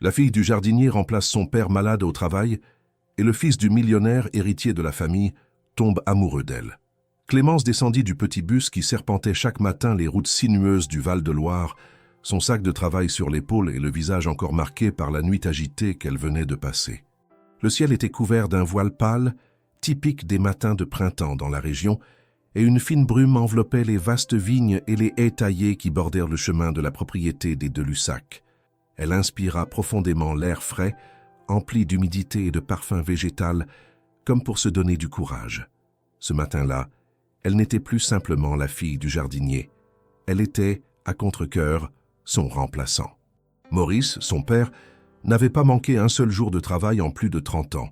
La fille du jardinier remplace son père malade au travail et le fils du millionnaire héritier de la famille tombe amoureux d'elle. Clémence descendit du petit bus qui serpentait chaque matin les routes sinueuses du Val-de-Loire, son sac de travail sur l'épaule et le visage encore marqué par la nuit agitée qu'elle venait de passer. Le ciel était couvert d'un voile pâle, typique des matins de printemps dans la région, et une fine brume enveloppait les vastes vignes et les haies taillées qui bordèrent le chemin de la propriété des de Lussac. Elle inspira profondément l'air frais, empli d'humidité et de parfum végétal, comme pour se donner du courage. Ce matin-là, elle n'était plus simplement la fille du jardinier. Elle était, à contre-cœur, son remplaçant. Maurice, son père, n'avait pas manqué un seul jour de travail en plus de 30 ans.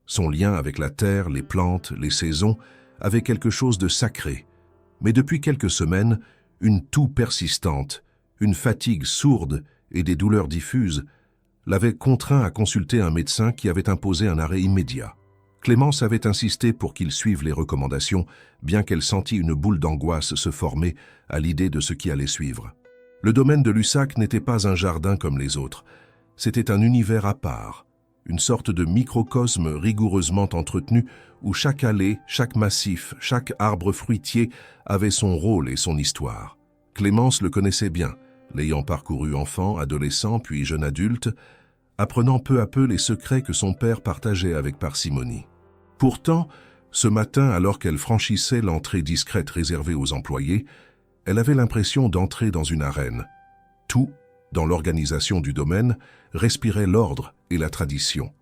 Son lien avec la terre, les plantes, les saisons avait quelque chose de sacré. Mais depuis quelques semaines, une toux persistante, une fatigue sourde et des douleurs diffuses l'avaient contraint à consulter un médecin qui avait imposé un arrêt immédiat. Clémence avait insisté pour qu'il suive les recommandations, bien qu'elle sentît une boule d'angoisse se former à l'idée de ce qui allait suivre. Le domaine de Lussac n'était pas un jardin comme les autres. C'était un univers à part, une sorte de microcosme rigoureusement entretenu où chaque allée, chaque massif, chaque arbre fruitier avait son rôle et son histoire. Clémence le connaissait bien, l'ayant parcouru enfant, adolescent puis jeune adulte, apprenant peu à peu les secrets que son père partageait avec parcimonie. Pourtant, ce matin, alors qu'elle franchissait l'entrée discrète réservée aux employés, elle avait l'impression d'entrer dans une arène. Tout, dans l'organisation du domaine, respirait l'ordre et la tradition.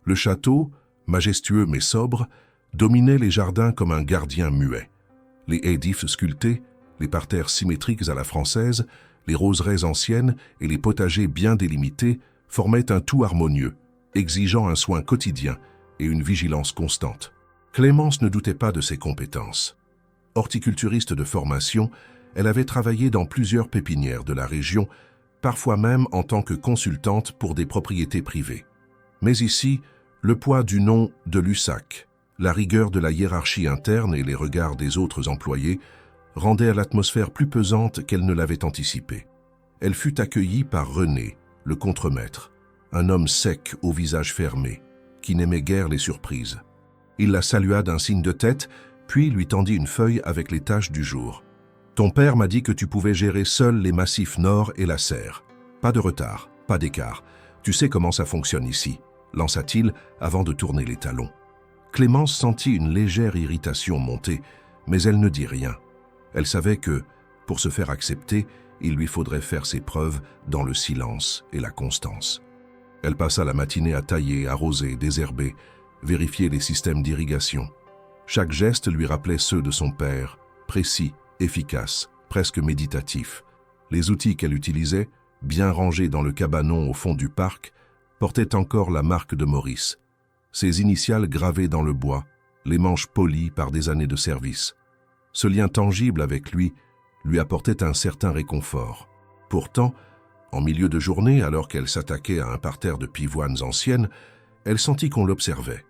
Le château, majestueux mais sobre, dominait les jardins comme un gardien muet. Les haies d'ifs sculptées, les parterres symétriques à la française, les roseraies anciennes et les potagers bien délimités formaient un tout harmonieux, exigeant un soin quotidien et une vigilance constante. Clémence ne doutait pas de ses compétences. Horticulturiste de formation, elle avait travaillé dans plusieurs pépinières de la région, parfois même en tant que consultante pour des propriétés privées. Mais ici, le poids du nom de Lussac, la rigueur de la hiérarchie interne et les regards des autres employés rendaient l'atmosphère plus pesante qu'elle ne l'avait anticipé. Elle fut accueillie par René, le contremaître, un homme sec au visage fermé, qui n'aimait guère les surprises. Il la salua d'un signe de tête, puis lui tendit une feuille avec les tâches du jour. « Ton père m'a dit que tu pouvais gérer seul les massifs nord et la serre. Pas de retard, pas d'écart. Tu sais comment ça fonctionne ici », lança-t-il avant de tourner les talons. Clémence sentit une légère irritation monter, mais elle ne dit rien. Elle savait que, pour se faire accepter, il lui faudrait faire ses preuves dans le silence et la constance. Elle passa la matinée à tailler, arroser, désherber, vérifier les systèmes d'irrigation. Chaque geste lui rappelait ceux de son père, précis, efficaces, presque méditatifs. Les outils qu'elle utilisait, bien rangés dans le cabanon au fond du parc, portaient encore la marque de Maurice. Ses initiales gravées dans le bois, les manches polies par des années de service. Ce lien tangible avec lui apportait un certain réconfort. Pourtant, en milieu de journée, alors qu'elle s'attaquait à un parterre de pivoines anciennes, elle sentit qu'on l'observait.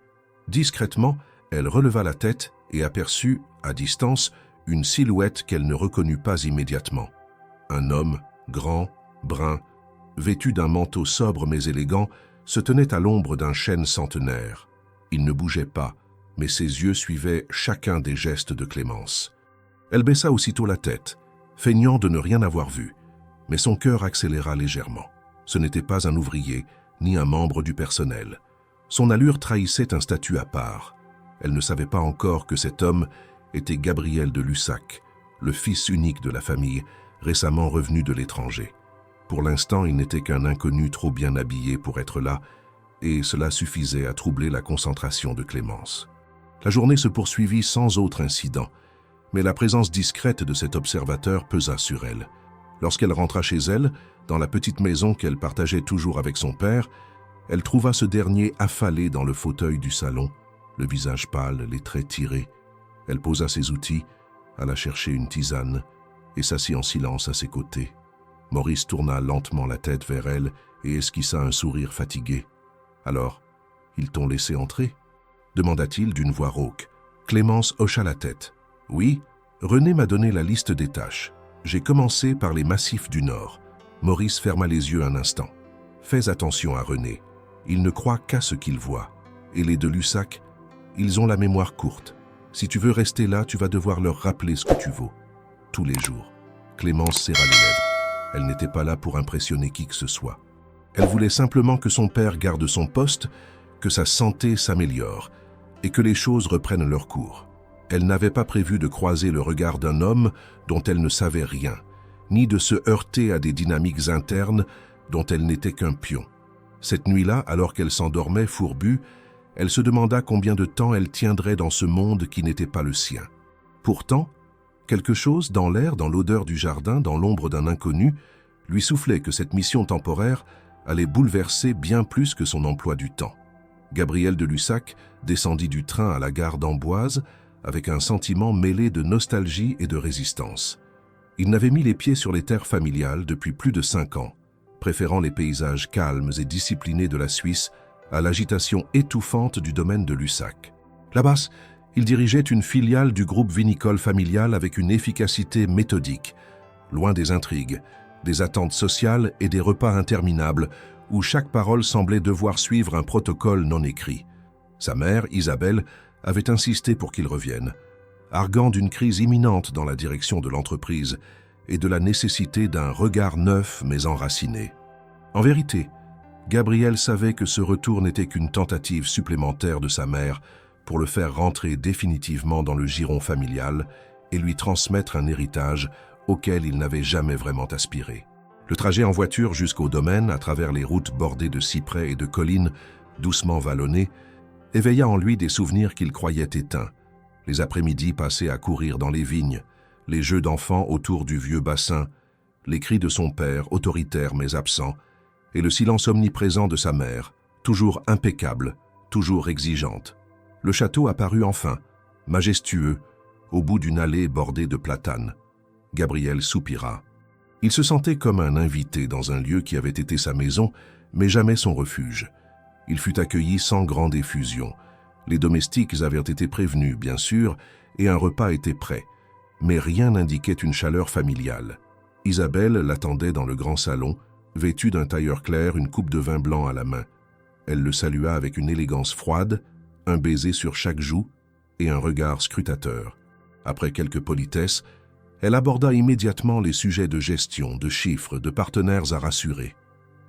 Discrètement, elle releva la tête et aperçut, à distance, une silhouette qu'elle ne reconnut pas immédiatement. Un homme, grand, brun, vêtu d'un manteau sobre mais élégant, se tenait à l'ombre d'un chêne centenaire. Il ne bougeait pas, mais ses yeux suivaient chacun des gestes de Clémence. Elle baissa aussitôt la tête, feignant de ne rien avoir vu, mais son cœur accéléra légèrement. Ce n'était pas un ouvrier, ni un membre du personnel. Son allure trahissait un statut à part. Elle ne savait pas encore que cet homme était Gabriel de Lussac, le fils unique de la famille, récemment revenu de l'étranger. Pour l'instant, il n'était qu'un inconnu trop bien habillé pour être là, et cela suffisait à troubler la concentration de Clémence. La journée se poursuivit sans autre incident, mais la présence discrète de cet observateur pesa sur elle. Lorsqu'elle rentra chez elle, dans la petite maison qu'elle partageait toujours avec son père, elle trouva ce dernier affalé dans le fauteuil du salon, le visage pâle, les traits tirés. Elle posa ses outils, alla chercher une tisane et s'assit en silence à ses côtés. Maurice tourna lentement la tête vers elle et esquissa un sourire fatigué. « Alors, ils t'ont laissé entrer ?» demanda-t-il d'une voix rauque. Clémence hocha la tête. « Oui, René m'a donné la liste des tâches. J'ai commencé par les massifs du Nord. » Maurice ferma les yeux un instant. « Fais attention à René. Il ne croit qu'à ce qu'il voit. Et les de Lussac, ils ont la mémoire courte. Si tu veux rester là, tu vas devoir leur rappeler ce que tu vaux. Tous les jours. Clémence serra les lèvres. Elle n'était pas là pour impressionner qui que ce soit. Elle voulait simplement que son père garde son poste, que sa santé s'améliore et que les choses reprennent leur cours. Elle n'avait pas prévu de croiser le regard d'un homme dont elle ne savait rien, ni de se heurter à des dynamiques internes dont elle n'était qu'un pion. Cette nuit-là, alors qu'elle s'endormait fourbue, elle se demanda combien de temps elle tiendrait dans ce monde qui n'était pas le sien. Pourtant, quelque chose dans l'air, dans l'odeur du jardin, dans l'ombre d'un inconnu, lui soufflait que cette mission temporaire allait bouleverser bien plus que son emploi du temps. Gabriel de Lussac descendit du train à la gare d'Amboise avec un sentiment mêlé de nostalgie et de résistance. Il n'avait mis les pieds sur les terres familiales depuis plus de 5 ans, préférant les paysages calmes et disciplinés de la Suisse à l'agitation étouffante du domaine de Lussac. Là-bas, il dirigeait une filiale du groupe vinicole familial avec une efficacité méthodique, loin des intrigues, des attentes sociales et des repas interminables où chaque parole semblait devoir suivre un protocole non écrit. Sa mère, Isabelle, avait insisté pour qu'il revienne, arguant d'une crise imminente dans la direction de l'entreprise et de la nécessité d'un regard neuf mais enraciné. En vérité, Gabriel savait que ce retour n'était qu'une tentative supplémentaire de sa mère pour le faire rentrer définitivement dans le giron familial et lui transmettre un héritage auquel il n'avait jamais vraiment aspiré. Le trajet en voiture jusqu'au domaine, à travers les routes bordées de cyprès et de collines doucement vallonnées, éveilla en lui des souvenirs qu'il croyait éteints. Les après-midi passés à courir dans les vignes, les jeux d'enfants autour du vieux bassin, les cris de son père, autoritaire mais absent, et le silence omniprésent de sa mère, toujours impeccable, toujours exigeante. Le château apparut enfin, majestueux, au bout d'une allée bordée de platanes. Gabriel soupira. Il se sentait comme un invité dans un lieu qui avait été sa maison, mais jamais son refuge. Il fut accueilli sans grande effusion. Les domestiques avaient été prévenus, bien sûr, et un repas était prêt. Mais rien n'indiquait une chaleur familiale. Isabelle l'attendait dans le grand salon, vêtue d'un tailleur clair, une coupe de vin blanc à la main. Elle le salua avec une élégance froide, un baiser sur chaque joue et un regard scrutateur. Après quelques politesses, elle aborda immédiatement les sujets de gestion, de chiffres, de partenaires à rassurer.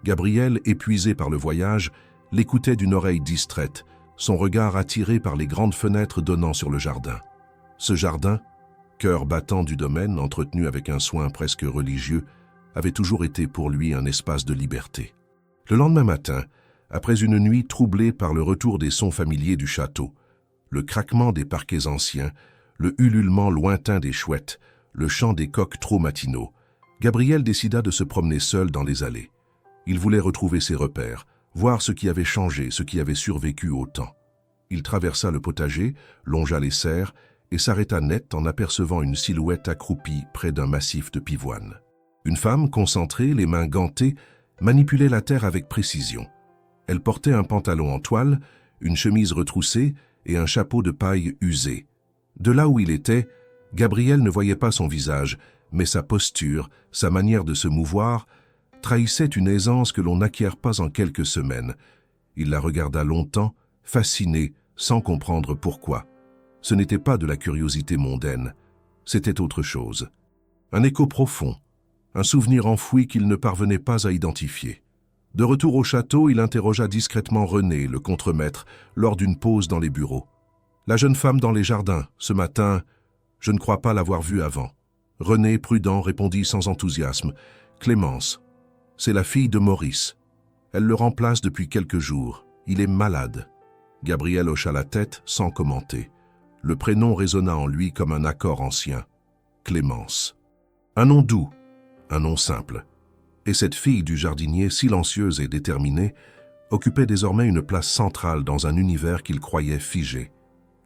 Gabriel, épuisé par le voyage, l'écoutait d'une oreille distraite, son regard attiré par les grandes fenêtres donnant sur le jardin. Ce jardin, cœur battant du domaine, entretenu avec un soin presque religieux, avait toujours été pour lui un espace de liberté. Le lendemain matin, après une nuit troublée par le retour des sons familiers du château, le craquement des parquets anciens, le ululement lointain des chouettes, le chant des coqs trop matinaux, Gabriel décida de se promener seul dans les allées. Il voulait retrouver ses repères, voir ce qui avait changé, ce qui avait survécu au temps. Il traversa le potager, longea les serres et s'arrêta net en apercevant une silhouette accroupie près d'un massif de pivoine. Une femme, concentrée, les mains gantées, manipulait la terre avec précision. Elle portait un pantalon en toile, une chemise retroussée et un chapeau de paille usé. De là où il était, Gabriel ne voyait pas son visage, mais sa posture, sa manière de se mouvoir, trahissaient une aisance que l'on n'acquiert pas en quelques semaines. Il la regarda longtemps, fasciné, sans comprendre pourquoi. Ce n'était pas de la curiosité mondaine, c'était autre chose. Un écho profond, un souvenir enfoui qu'il ne parvenait pas à identifier. De retour au château, il interrogea discrètement René, le contremaître, lors d'une pause dans les bureaux. La jeune femme dans les jardins, ce matin, je ne crois pas l'avoir vue avant. René, prudent, répondit sans enthousiasme. Clémence, c'est la fille de Maurice. Elle le remplace depuis quelques jours. Il est malade. Gabriel hocha la tête sans commenter. Le prénom résonna en lui comme un accord ancien. Clémence. Un nom doux, un nom simple. Et cette fille du jardinier, silencieuse et déterminée, occupait désormais une place centrale dans un univers qu'il croyait figé.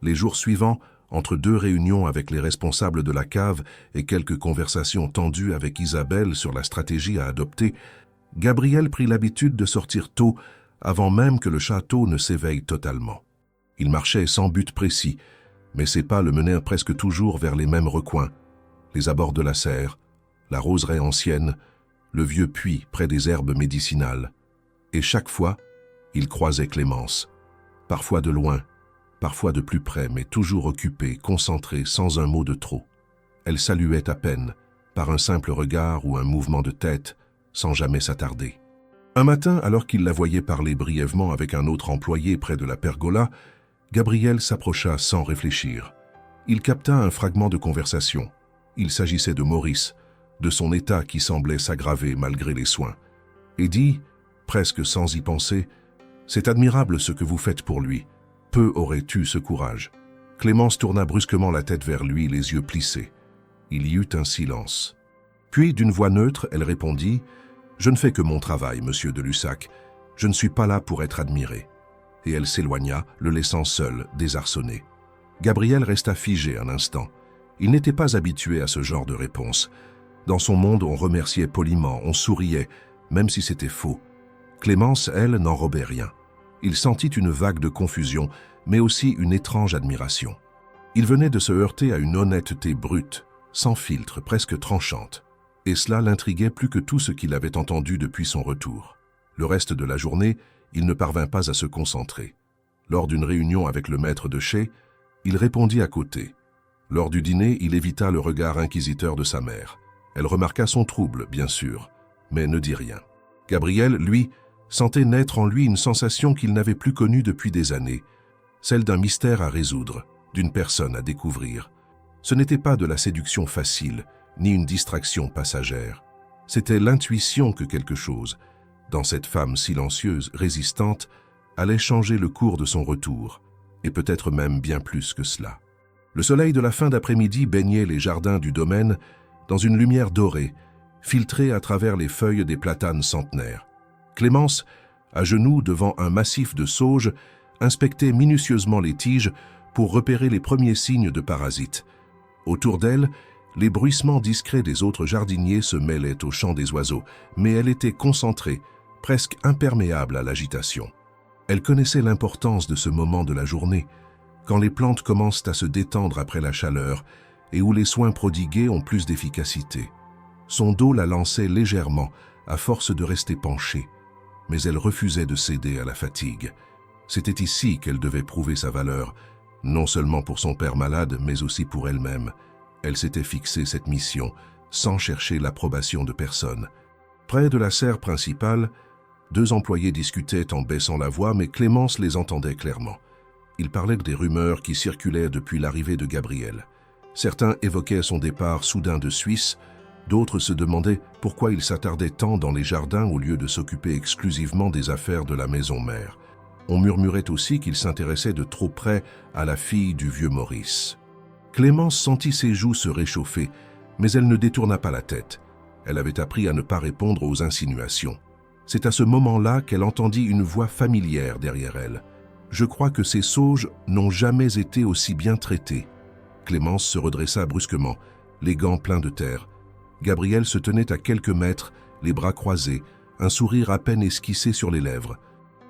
Les jours suivants, entre 2 réunions avec les responsables de la cave et quelques conversations tendues avec Isabelle sur la stratégie à adopter, Gabriel prit l'habitude de sortir tôt, avant même que le château ne s'éveille totalement. Il marchait sans but précis, mais ses pas le menèrent presque toujours vers les mêmes recoins, les abords de la serre, la roseraie ancienne, le vieux puits près des herbes médicinales. Et chaque fois, il croisait Clémence, parfois de loin, parfois de plus près, mais toujours occupée, concentrée, sans un mot de trop. Elle saluait à peine, par un simple regard ou un mouvement de tête, sans jamais s'attarder. Un matin, alors qu'il la voyait parler brièvement avec un autre employé près de la pergola, Gabriel s'approcha sans réfléchir. Il capta un fragment de conversation. Il s'agissait de Maurice, de son état qui semblait s'aggraver malgré les soins, et dit, presque sans y penser, « C'est admirable ce que vous faites pour lui. Peu aurait eu ce courage. » Clémence tourna brusquement la tête vers lui, les yeux plissés. Il y eut un silence. Puis, d'une voix neutre, elle répondit, « Je ne fais que mon travail, monsieur de Lussac. Je ne suis pas là pour être admiré. » Et elle s'éloigna, le laissant seul, désarçonné. Gabriel resta figé un instant. Il n'était pas habitué à ce genre de réponse. Dans son monde, on remerciait poliment, on souriait, même si c'était faux. Clémence, elle, n'enrobait rien. Il sentit une vague de confusion, mais aussi une étrange admiration. Il venait de se heurter à une honnêteté brute, sans filtre, presque tranchante. Et cela l'intriguait plus que tout ce qu'il avait entendu depuis son retour. Le reste de la journée, il ne parvint pas à se concentrer. Lors d'une réunion avec le maître de chai, il répondit à côté. Lors du dîner, il évita le regard inquisiteur de sa mère. Elle remarqua son trouble, bien sûr, mais ne dit rien. Gabriel, lui, sentait naître en lui une sensation qu'il n'avait plus connue depuis des années, celle d'un mystère à résoudre, d'une personne à découvrir. Ce n'était pas de la séduction facile, ni une distraction passagère. C'était l'intuition que quelque chose, dans cette femme silencieuse, résistante, allait changer le cours de son retour, et peut-être même bien plus que cela. Le soleil de la fin d'après-midi baignait les jardins du domaine dans une lumière dorée, filtrée à travers les feuilles des platanes centenaires. Clémence, à genoux devant un massif de sauge, inspectait minutieusement les tiges pour repérer les premiers signes de parasites. Autour d'elle, les bruissements discrets des autres jardiniers se mêlaient au chant des oiseaux, mais elle était concentrée, presque imperméable à l'agitation. Elle connaissait l'importance de ce moment de la journée, quand les plantes commencent à se détendre après la chaleur et où les soins prodigués ont plus d'efficacité. Son dos la lançait légèrement, à force de rester penchée, mais elle refusait de céder à la fatigue. C'était ici qu'elle devait prouver sa valeur, non seulement pour son père malade, mais aussi pour elle-même. Elle s'était fixé cette mission, sans chercher l'approbation de personne. Près de la serre principale, 2 employés discutaient en baissant la voix, mais Clémence les entendait clairement. Ils parlaient des rumeurs qui circulaient depuis l'arrivée de Gabriel. Certains évoquaient son départ soudain de Suisse, d'autres se demandaient pourquoi il s'attardait tant dans les jardins au lieu de s'occuper exclusivement des affaires de la maison mère. On murmurait aussi qu'il s'intéressait de trop près à la fille du vieux Maurice. Clémence sentit ses joues se réchauffer, mais elle ne détourna pas la tête. Elle avait appris à ne pas répondre aux insinuations. C'est à ce moment-là qu'elle entendit une voix familière derrière elle. « Je crois que ces sauges n'ont jamais été aussi bien traités. » Clémence se redressa brusquement, les gants pleins de terre. Gabriel se tenait à quelques mètres, les bras croisés, un sourire à peine esquissé sur les lèvres.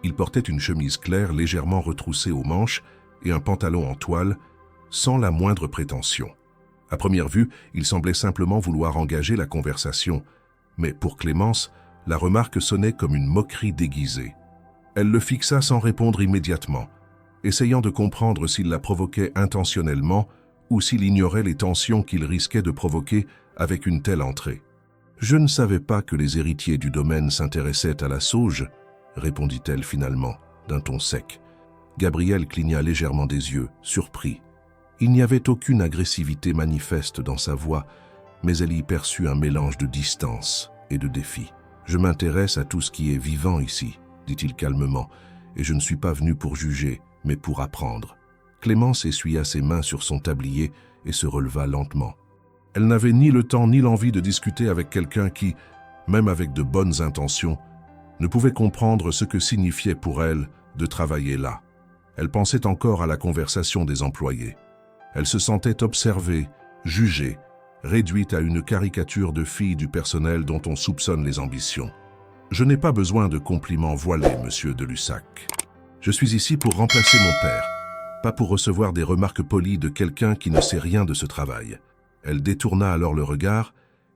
Il portait une chemise claire légèrement retroussée aux manches et un pantalon en toile, sans la moindre prétention. À première vue, il semblait simplement vouloir engager la conversation, mais pour Clémence, la remarque sonnait comme une moquerie déguisée. Elle le fixa sans répondre immédiatement, essayant de comprendre s'il la provoquait intentionnellement ou s'il ignorait les tensions qu'il risquait de provoquer avec une telle entrée. « Je ne savais pas que les héritiers du domaine s'intéressaient à la sauge, » répondit-elle finalement, d'un ton sec. Gabriel cligna légèrement des yeux, surpris. Il n'y avait aucune agressivité manifeste dans sa voix, mais elle y perçut un mélange de distance et de défi. « Je m'intéresse à tout ce qui est vivant ici, » dit-il calmement, « et je ne suis pas venu pour juger, mais pour apprendre. » Clémence essuya ses mains sur son tablier et se releva lentement. Elle n'avait ni le temps ni l'envie de discuter avec quelqu'un qui, même avec de bonnes intentions, ne pouvait comprendre ce que signifiait pour elle de travailler là. Elle pensait encore à la conversation des employés. Elle se sentait observée, jugée, réduite à une caricature de fille du personnel dont on soupçonne les ambitions. « Je n'ai pas besoin de compliments voilés, monsieur de Lussac. Je suis ici pour remplacer mon père, pas pour recevoir des remarques polies de quelqu'un qui ne sait rien de ce travail. » Elle détourna alors le regard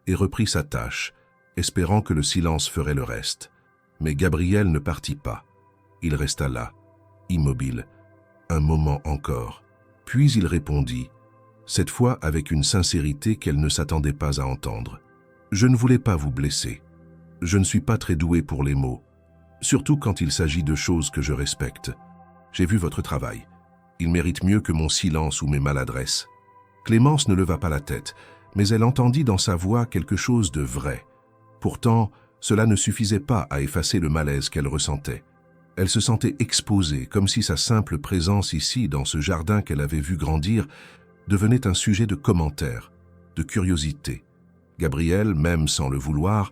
et reprit sa tâche, espérant que le silence ferait le reste. Mais Gabriel ne partit pas. Il resta là, immobile, un moment encore. Puis il répondit, cette fois avec une sincérité qu'elle ne s'attendait pas à entendre. « Je ne voulais pas vous blesser. Je ne suis pas très doué pour les mots, surtout quand il s'agit de choses que je respecte. J'ai vu votre travail. Il mérite mieux que mon silence ou mes maladresses. » Clémence ne leva pas la tête, mais elle entendit dans sa voix quelque chose de vrai. Pourtant, cela ne suffisait pas à effacer le malaise qu'elle ressentait. Elle se sentait exposée, comme si sa simple présence ici, dans ce jardin qu'elle avait vu grandir, devenait un sujet de commentaires, de curiosité. Gabriel, même sans le vouloir,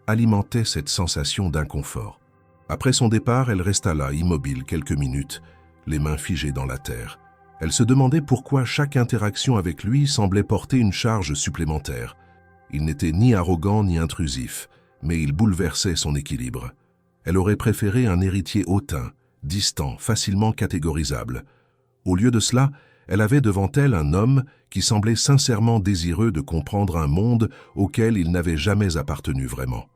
alimentait cette sensation d'inconfort. Après son départ, elle resta là, immobile, quelques minutes, les mains figées dans la terre. Elle se demandait pourquoi chaque interaction avec lui semblait porter une charge supplémentaire. Il n'était ni arrogant ni intrusif, mais il bouleversait son équilibre. Elle aurait préféré un héritier hautain, distant, facilement catégorisable. Au lieu de cela, elle avait devant elle un homme qui semblait sincèrement désireux de comprendre un monde auquel il n'avait jamais appartenu vraiment.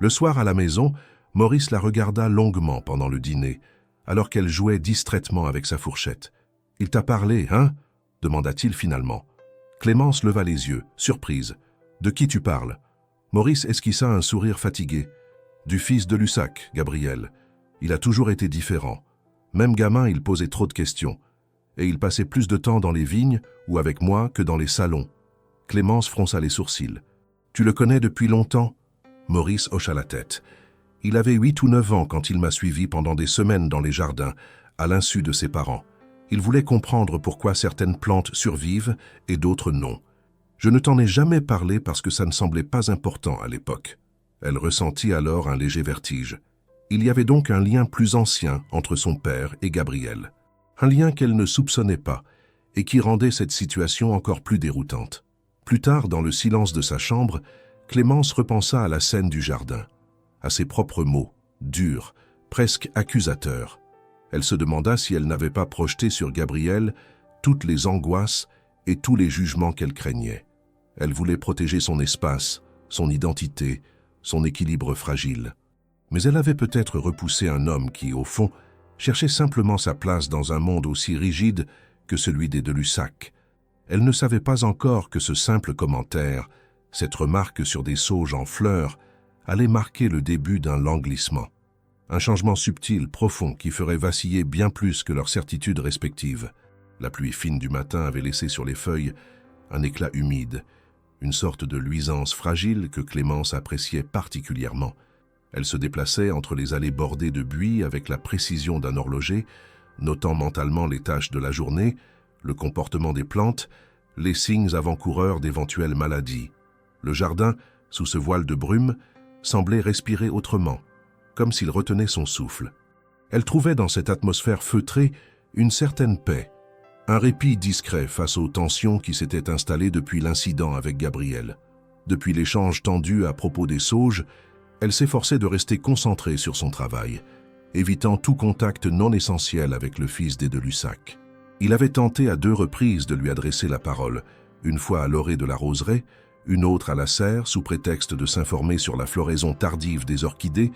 Le soir à la maison, Maurice la regarda longuement pendant le dîner, alors qu'elle jouait distraitement avec sa fourchette. « Il t'a parlé, hein ?» demanda-t-il finalement. Clémence leva les yeux, surprise. « De qui tu parles ?» Maurice esquissa un sourire fatigué. « Du fils de Lussac, Gabriel. Il a toujours été différent. Même gamin, il posait trop de questions. Et il passait plus de temps dans les vignes ou avec moi que dans les salons. » Clémence fronça les sourcils. « Tu le connais depuis longtemps ?» Maurice hocha la tête. « Il avait 8 ou 9 ans quand il m'a suivi pendant des semaines dans les jardins, à l'insu de ses parents. Il voulait comprendre pourquoi certaines plantes survivent et d'autres non. Je ne t'en ai jamais parlé parce que ça ne semblait pas important à l'époque. » Elle ressentit alors un léger vertige. Il y avait donc un lien plus ancien entre son père et Gabriel. Un lien qu'elle ne soupçonnait pas et qui rendait cette situation encore plus déroutante. Plus tard, dans le silence de sa chambre, Clémence repensa à la scène du jardin, à ses propres mots, durs, presque accusateurs. Elle se demanda si elle n'avait pas projeté sur Gabriel toutes les angoisses et tous les jugements qu'elle craignait. Elle voulait protéger son espace, son identité, son équilibre fragile. Mais elle avait peut-être repoussé un homme qui, au fond, cherchait simplement sa place dans un monde aussi rigide que celui des de Lussac. Elle ne savait pas encore que ce simple commentaire, cette remarque sur des sauges en fleurs, allait marquer le début d'un lent glissement. Un changement subtil, profond, qui ferait vaciller bien plus que leurs certitudes respectives. La pluie fine du matin avait laissé sur les feuilles un éclat humide, une sorte de luisance fragile que Clémence appréciait particulièrement. Elle se déplaçait entre les allées bordées de buis avec la précision d'un horloger, notant mentalement les tâches de la journée, le comportement des plantes, les signes avant-coureurs d'éventuelles maladies. Le jardin, sous ce voile de brume, semblait respirer autrement, comme s'il retenait son souffle. Elle trouvait dans cette atmosphère feutrée une certaine paix, un répit discret face aux tensions qui s'étaient installées depuis l'incident avec Gabriel. Depuis l'échange tendu à propos des sauges, elle s'efforçait de rester concentrée sur son travail, évitant tout contact non essentiel avec le fils des de Lussac. Il avait tenté à 2 reprises de lui adresser la parole, une fois à l'orée de la roseraie, une autre à la serre sous prétexte de s'informer sur la floraison tardive des orchidées,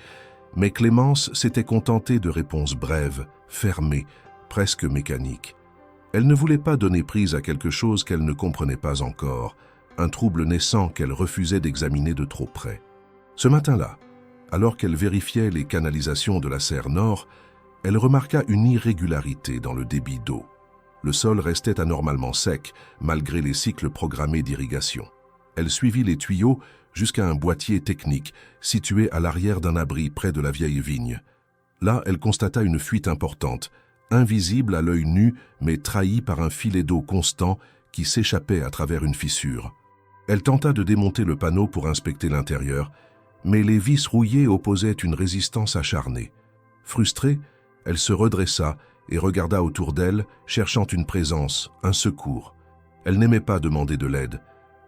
mais Clémence s'était contentée de réponses brèves, fermées, presque mécaniques. Elle ne voulait pas donner prise à quelque chose qu'elle ne comprenait pas encore, un trouble naissant qu'elle refusait d'examiner de trop près. Ce matin-là, alors qu'elle vérifiait les canalisations de la serre nord, elle remarqua une irrégularité dans le débit d'eau. Le sol restait anormalement sec, malgré les cycles programmés d'irrigation. Elle suivit les tuyaux jusqu'à un boîtier technique situé à l'arrière d'un abri près de la vieille vigne. Là, elle constata une fuite importante, invisible à l'œil nu mais trahie par un filet d'eau constant qui s'échappait à travers une fissure. Elle tenta de démonter le panneau pour inspecter l'intérieur, mais les vis rouillées opposaient une résistance acharnée. Frustrée, elle se redressa et regarda autour d'elle, cherchant une présence, un secours. Elle n'aimait pas demander de l'aide,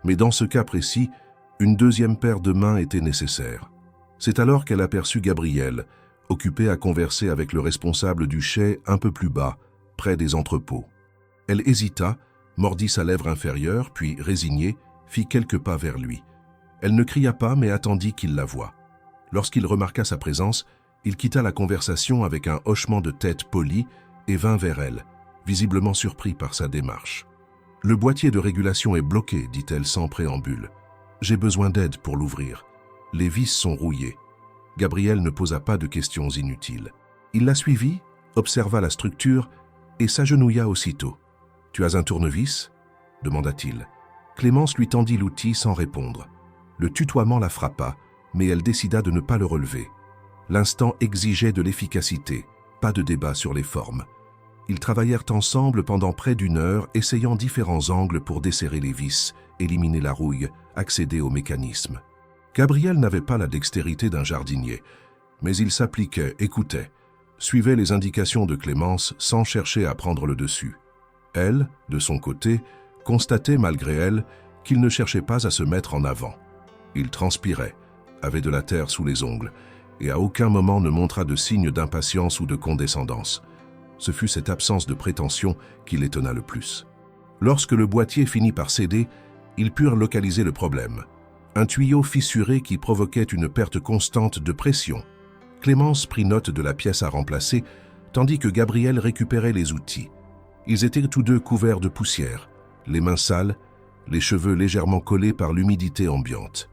mais dans ce cas précis, une deuxième paire de mains était nécessaire. C'est alors qu'elle aperçut Gabriel, occupé à converser avec le responsable du chai un peu plus bas, près des entrepôts. Elle hésita, mordit sa lèvre inférieure, puis, résignée, fit quelques pas vers lui. Elle ne cria pas, mais attendit qu'il la voie. Lorsqu'il remarqua sa présence, Il quitta la conversation avec un hochement de tête poli et vint vers elle, visiblement surpris par sa démarche. « Le boîtier de régulation est bloqué, dit-elle sans préambule. J'ai besoin d'aide pour l'ouvrir. Les vis sont rouillées. » Gabriel ne posa pas de questions inutiles. Il la suivit, observa la structure et s'agenouilla aussitôt. « Tu as un tournevis ?» demanda-t-il. Clémence lui tendit l'outil sans répondre. Le tutoiement la frappa, mais elle décida de ne pas le relever. L'instant exigeait de l'efficacité, pas de débat sur les formes. Ils travaillèrent ensemble pendant près d'1 heure, essayant différents angles pour desserrer les vis, éliminer la rouille, accéder au mécanisme. Gabriel n'avait pas la dextérité d'un jardinier, mais il s'appliquait, écoutait, suivait les indications de Clémence sans chercher à prendre le dessus. Elle, de son côté, constatait malgré elle qu'il ne cherchait pas à se mettre en avant. Il transpirait, avait de la terre sous les ongles, et à aucun moment ne montra de signe d'impatience ou de condescendance. Ce fut cette absence de prétention qui l'étonna le plus. Lorsque le boîtier finit par céder, ils purent localiser le problème. Un tuyau fissuré qui provoquait une perte constante de pression. Clémence prit note de la pièce à remplacer, tandis que Gabriel récupérait les outils. Ils étaient tous deux couverts de poussière, les mains sales, les cheveux légèrement collés par l'humidité ambiante.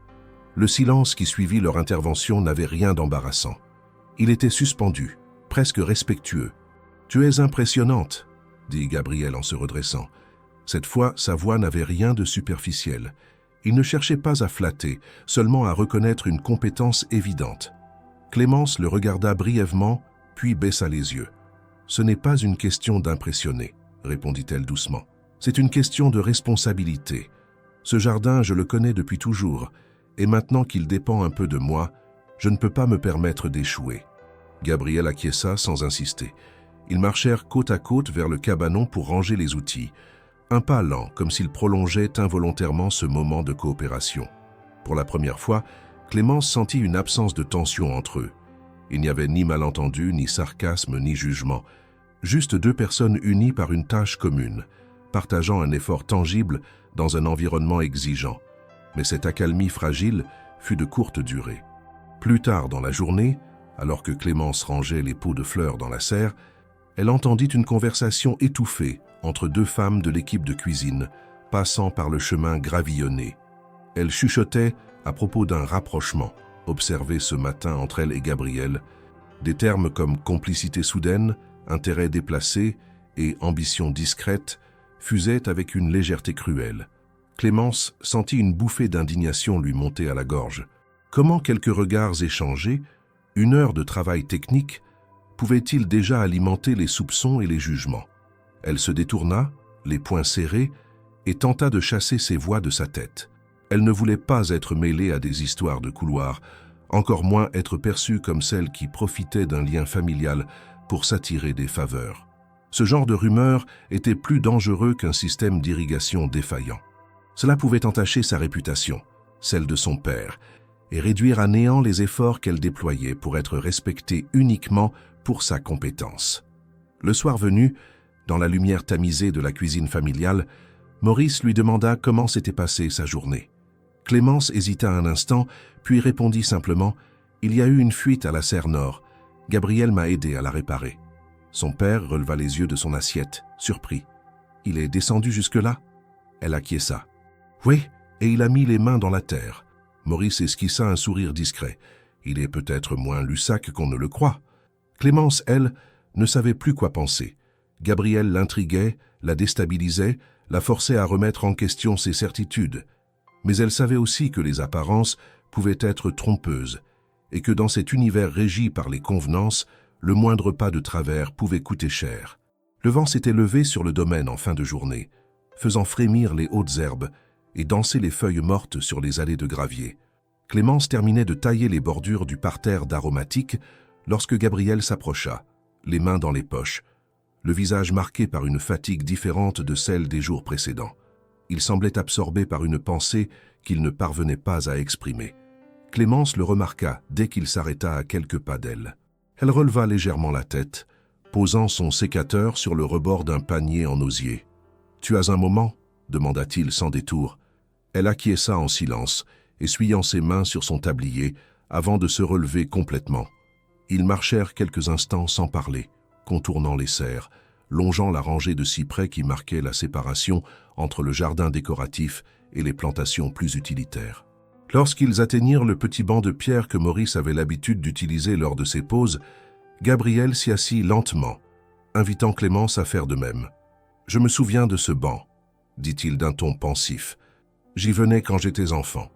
Le silence qui suivit leur intervention n'avait rien d'embarrassant. Il était suspendu, presque respectueux. « Tu es impressionnante », dit Gabriel en se redressant. Cette fois, sa voix n'avait rien de superficiel. Il ne cherchait pas à flatter, seulement à reconnaître une compétence évidente. Clémence le regarda brièvement, puis baissa les yeux. « Ce n'est pas une question d'impressionner », répondit-elle doucement. « C'est une question de responsabilité. Ce jardin, je le connais depuis toujours, et maintenant qu'il dépend un peu de moi, je ne peux pas me permettre d'échouer. » Gabriel acquiesça sans insister. Ils marchèrent côte à côte vers le cabanon pour ranger les outils, un pas lent, comme s'ils prolongeaient involontairement ce moment de coopération. Pour la première fois, Clémence sentit une absence de tension entre eux. Il n'y avait ni malentendu, ni sarcasme, ni jugement. Juste deux personnes unies par une tâche commune, partageant un effort tangible dans un environnement exigeant. Mais cette accalmie fragile fut de courte durée. Plus tard dans la journée, alors que Clémence rangeait les pots de fleurs dans la serre, elle entendit une conversation étouffée entre deux femmes de l'équipe de cuisine, passant par le chemin gravillonné. Elle chuchotait à propos d'un rapprochement, observé ce matin entre elle et Gabriel. Des termes comme complicité soudaine, intérêt déplacé et ambition discrète fusaient avec une légèreté cruelle. Clémence sentit une bouffée d'indignation lui monter à la gorge. Comment quelques regards échangés, 1 heure de travail technique, pouvaient-ils déjà alimenter les soupçons et les jugements? Elle se détourna, les poings serrés, et tenta de chasser ces voix de sa tête. Elle ne voulait pas être mêlée à des histoires de couloir, encore moins être perçue comme celle qui profitait d'un lien familial pour s'attirer des faveurs. Ce genre de rumeurs était plus dangereux qu'un système d'irrigation défaillant. Cela pouvait entacher sa réputation, celle de son père, et réduire à néant les efforts qu'elle déployait pour être respectée uniquement pour sa compétence. Le soir venu, dans la lumière tamisée de la cuisine familiale, Maurice lui demanda comment s'était passée sa journée. Clémence hésita un instant, puis répondit simplement « Il y a eu une fuite à la serre nord. Gabriel m'a aidé à la réparer. » Son père releva les yeux de son assiette, surpris. « Il est descendu jusque-là » Elle acquiesça. « Oui, et il a mis les mains dans la terre. » Maurice esquissa un sourire discret. Il est peut-être moins Lussac qu'on ne le croit. Clémence, elle, ne savait plus quoi penser. Gabriel l'intriguait, la déstabilisait, la forçait à remettre en question ses certitudes. Mais elle savait aussi que les apparences pouvaient être trompeuses et que dans cet univers régi par les convenances, le moindre pas de travers pouvait coûter cher. Le vent s'était levé sur le domaine en fin de journée, faisant frémir les hautes herbes et danser les feuilles mortes sur les allées de gravier. Clémence terminait de tailler les bordures du parterre d'aromatiques lorsque Gabriel s'approcha, les mains dans les poches, le visage marqué par une fatigue différente de celle des jours précédents. Il semblait absorbé par une pensée qu'il ne parvenait pas à exprimer. Clémence le remarqua dès qu'il s'arrêta à quelques pas d'elle. Elle releva légèrement la tête, posant son sécateur sur le rebord d'un panier en osier. « Tu as un moment ?» demanda-t-il sans détour. Elle acquiesça en silence, essuyant ses mains sur son tablier avant de se relever complètement. Ils marchèrent quelques instants sans parler, contournant les serres, longeant la rangée de cyprès qui marquait la séparation entre le jardin décoratif et les plantations plus utilitaires. Lorsqu'ils atteignirent le petit banc de pierre que Maurice avait l'habitude d'utiliser lors de ses pauses, Gabriel s'y assit lentement, invitant Clémence à faire de même. « Je me souviens de ce banc, » dit-il d'un ton pensif. « J'y venais quand j'étais enfant.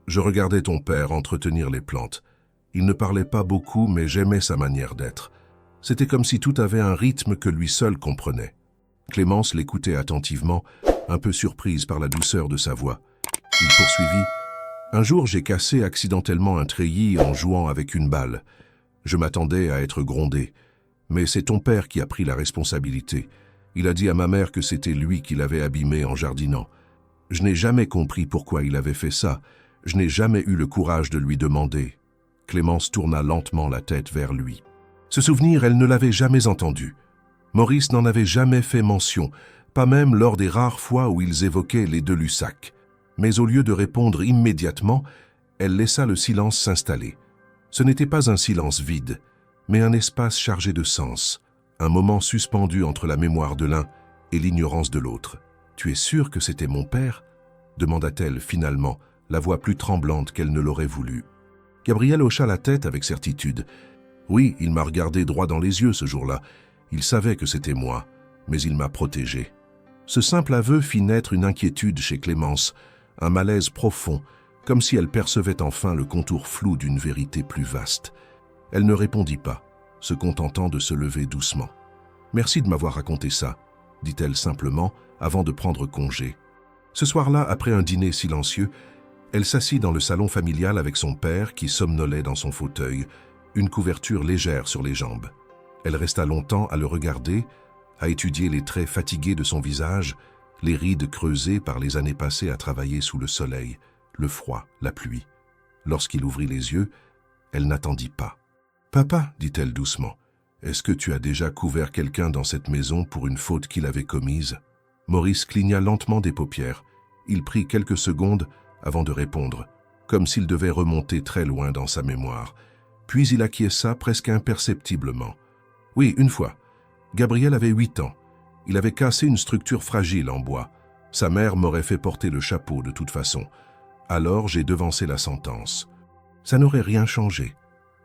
Je regardais ton père entretenir les plantes. Il ne parlait pas beaucoup, mais j'aimais sa manière d'être. C'était comme si tout avait un rythme que lui seul comprenait. » Clémence l'écoutait attentivement, un peu surprise par la douceur de sa voix. Il poursuivit. « Un jour, j'ai cassé accidentellement un treillis en jouant avec une balle. Je m'attendais à être grondé. Mais c'est ton père qui a pris la responsabilité. Il a dit à ma mère que c'était lui qui l'avait abîmé en jardinant. Je n'ai jamais compris pourquoi il avait fait ça. Je n'ai jamais eu le courage de lui demander. » Clémence tourna lentement la tête vers lui. Ce souvenir, elle ne l'avait jamais entendu. Maurice n'en avait jamais fait mention, pas même lors des rares fois où ils évoquaient les De-Lussac. Mais au lieu de répondre immédiatement, elle laissa le silence s'installer. Ce n'était pas un silence vide, mais un espace chargé de sens, un moment suspendu entre la mémoire de l'un et l'ignorance de l'autre. « Tu es sûr que c'était mon père ?» demanda-t-elle finalement, la voix plus tremblante qu'elle ne l'aurait voulu. Gabriel hocha la tête avec certitude. « Oui, il m'a regardé droit dans les yeux ce jour-là. Il savait que c'était moi, mais il m'a protégé. » Ce simple aveu fit naître une inquiétude chez Clémence, un malaise profond, comme si elle percevait enfin le contour flou d'une vérité plus vaste. Elle ne répondit pas, se contentant de se lever doucement. « Merci de m'avoir raconté ça, » dit-elle simplement, avant de prendre congé. Ce soir-là, après un dîner silencieux, elle s'assit dans le salon familial avec son père qui somnolait dans son fauteuil, une couverture légère sur les jambes. Elle resta longtemps à le regarder, à étudier les traits fatigués de son visage, les rides creusées par les années passées à travailler sous le soleil, le froid, la pluie. Lorsqu'il ouvrit les yeux, elle n'attendit pas. « Papa, dit-elle doucement, est-ce que tu as déjà couvert quelqu'un dans cette maison pour une faute qu'il avait commise ?» Maurice cligna lentement des paupières. Il prit quelques secondes avant de répondre, comme s'il devait remonter très loin dans sa mémoire. Puis il acquiesça presque imperceptiblement. « Oui, une fois. Gabriel avait 8 ans. Il avait cassé une structure fragile en bois. Sa mère m'aurait fait porter le chapeau de toute façon. Alors j'ai devancé la sentence. Ça n'aurait rien changé. »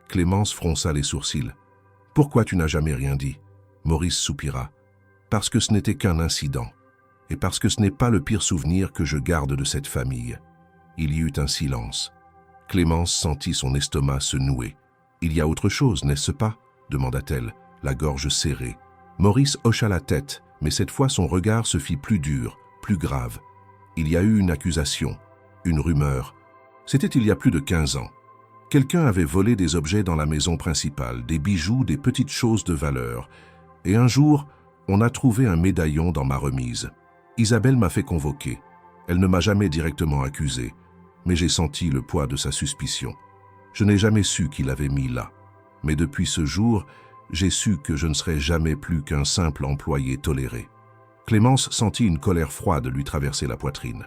Clémence fronça les sourcils. « Pourquoi tu n'as jamais rien dit ?» Maurice soupira. « Parce que ce n'était qu'un incident. Et parce que ce n'est pas le pire souvenir que je garde de cette famille. » Il y eut un silence. Clémence sentit son estomac se nouer. « Il y a autre chose, n'est-ce pas ?» demanda-t-elle, la gorge serrée. Maurice hocha la tête, mais cette fois son regard se fit plus dur, plus grave. Il y a eu une accusation, une rumeur. C'était il y a plus de 15 ans. Quelqu'un avait volé des objets dans la maison principale, des bijoux, des petites choses de valeur. Et un jour, on a trouvé un médaillon dans ma remise. Isabelle m'a fait convoquer. Elle ne m'a jamais directement accusé, mais j'ai senti le poids de sa suspicion. Je n'ai jamais su qui l'avait mis là. Mais depuis ce jour, j'ai su que je ne serais jamais plus qu'un simple employé toléré. Clémence sentit une colère froide lui traverser la poitrine.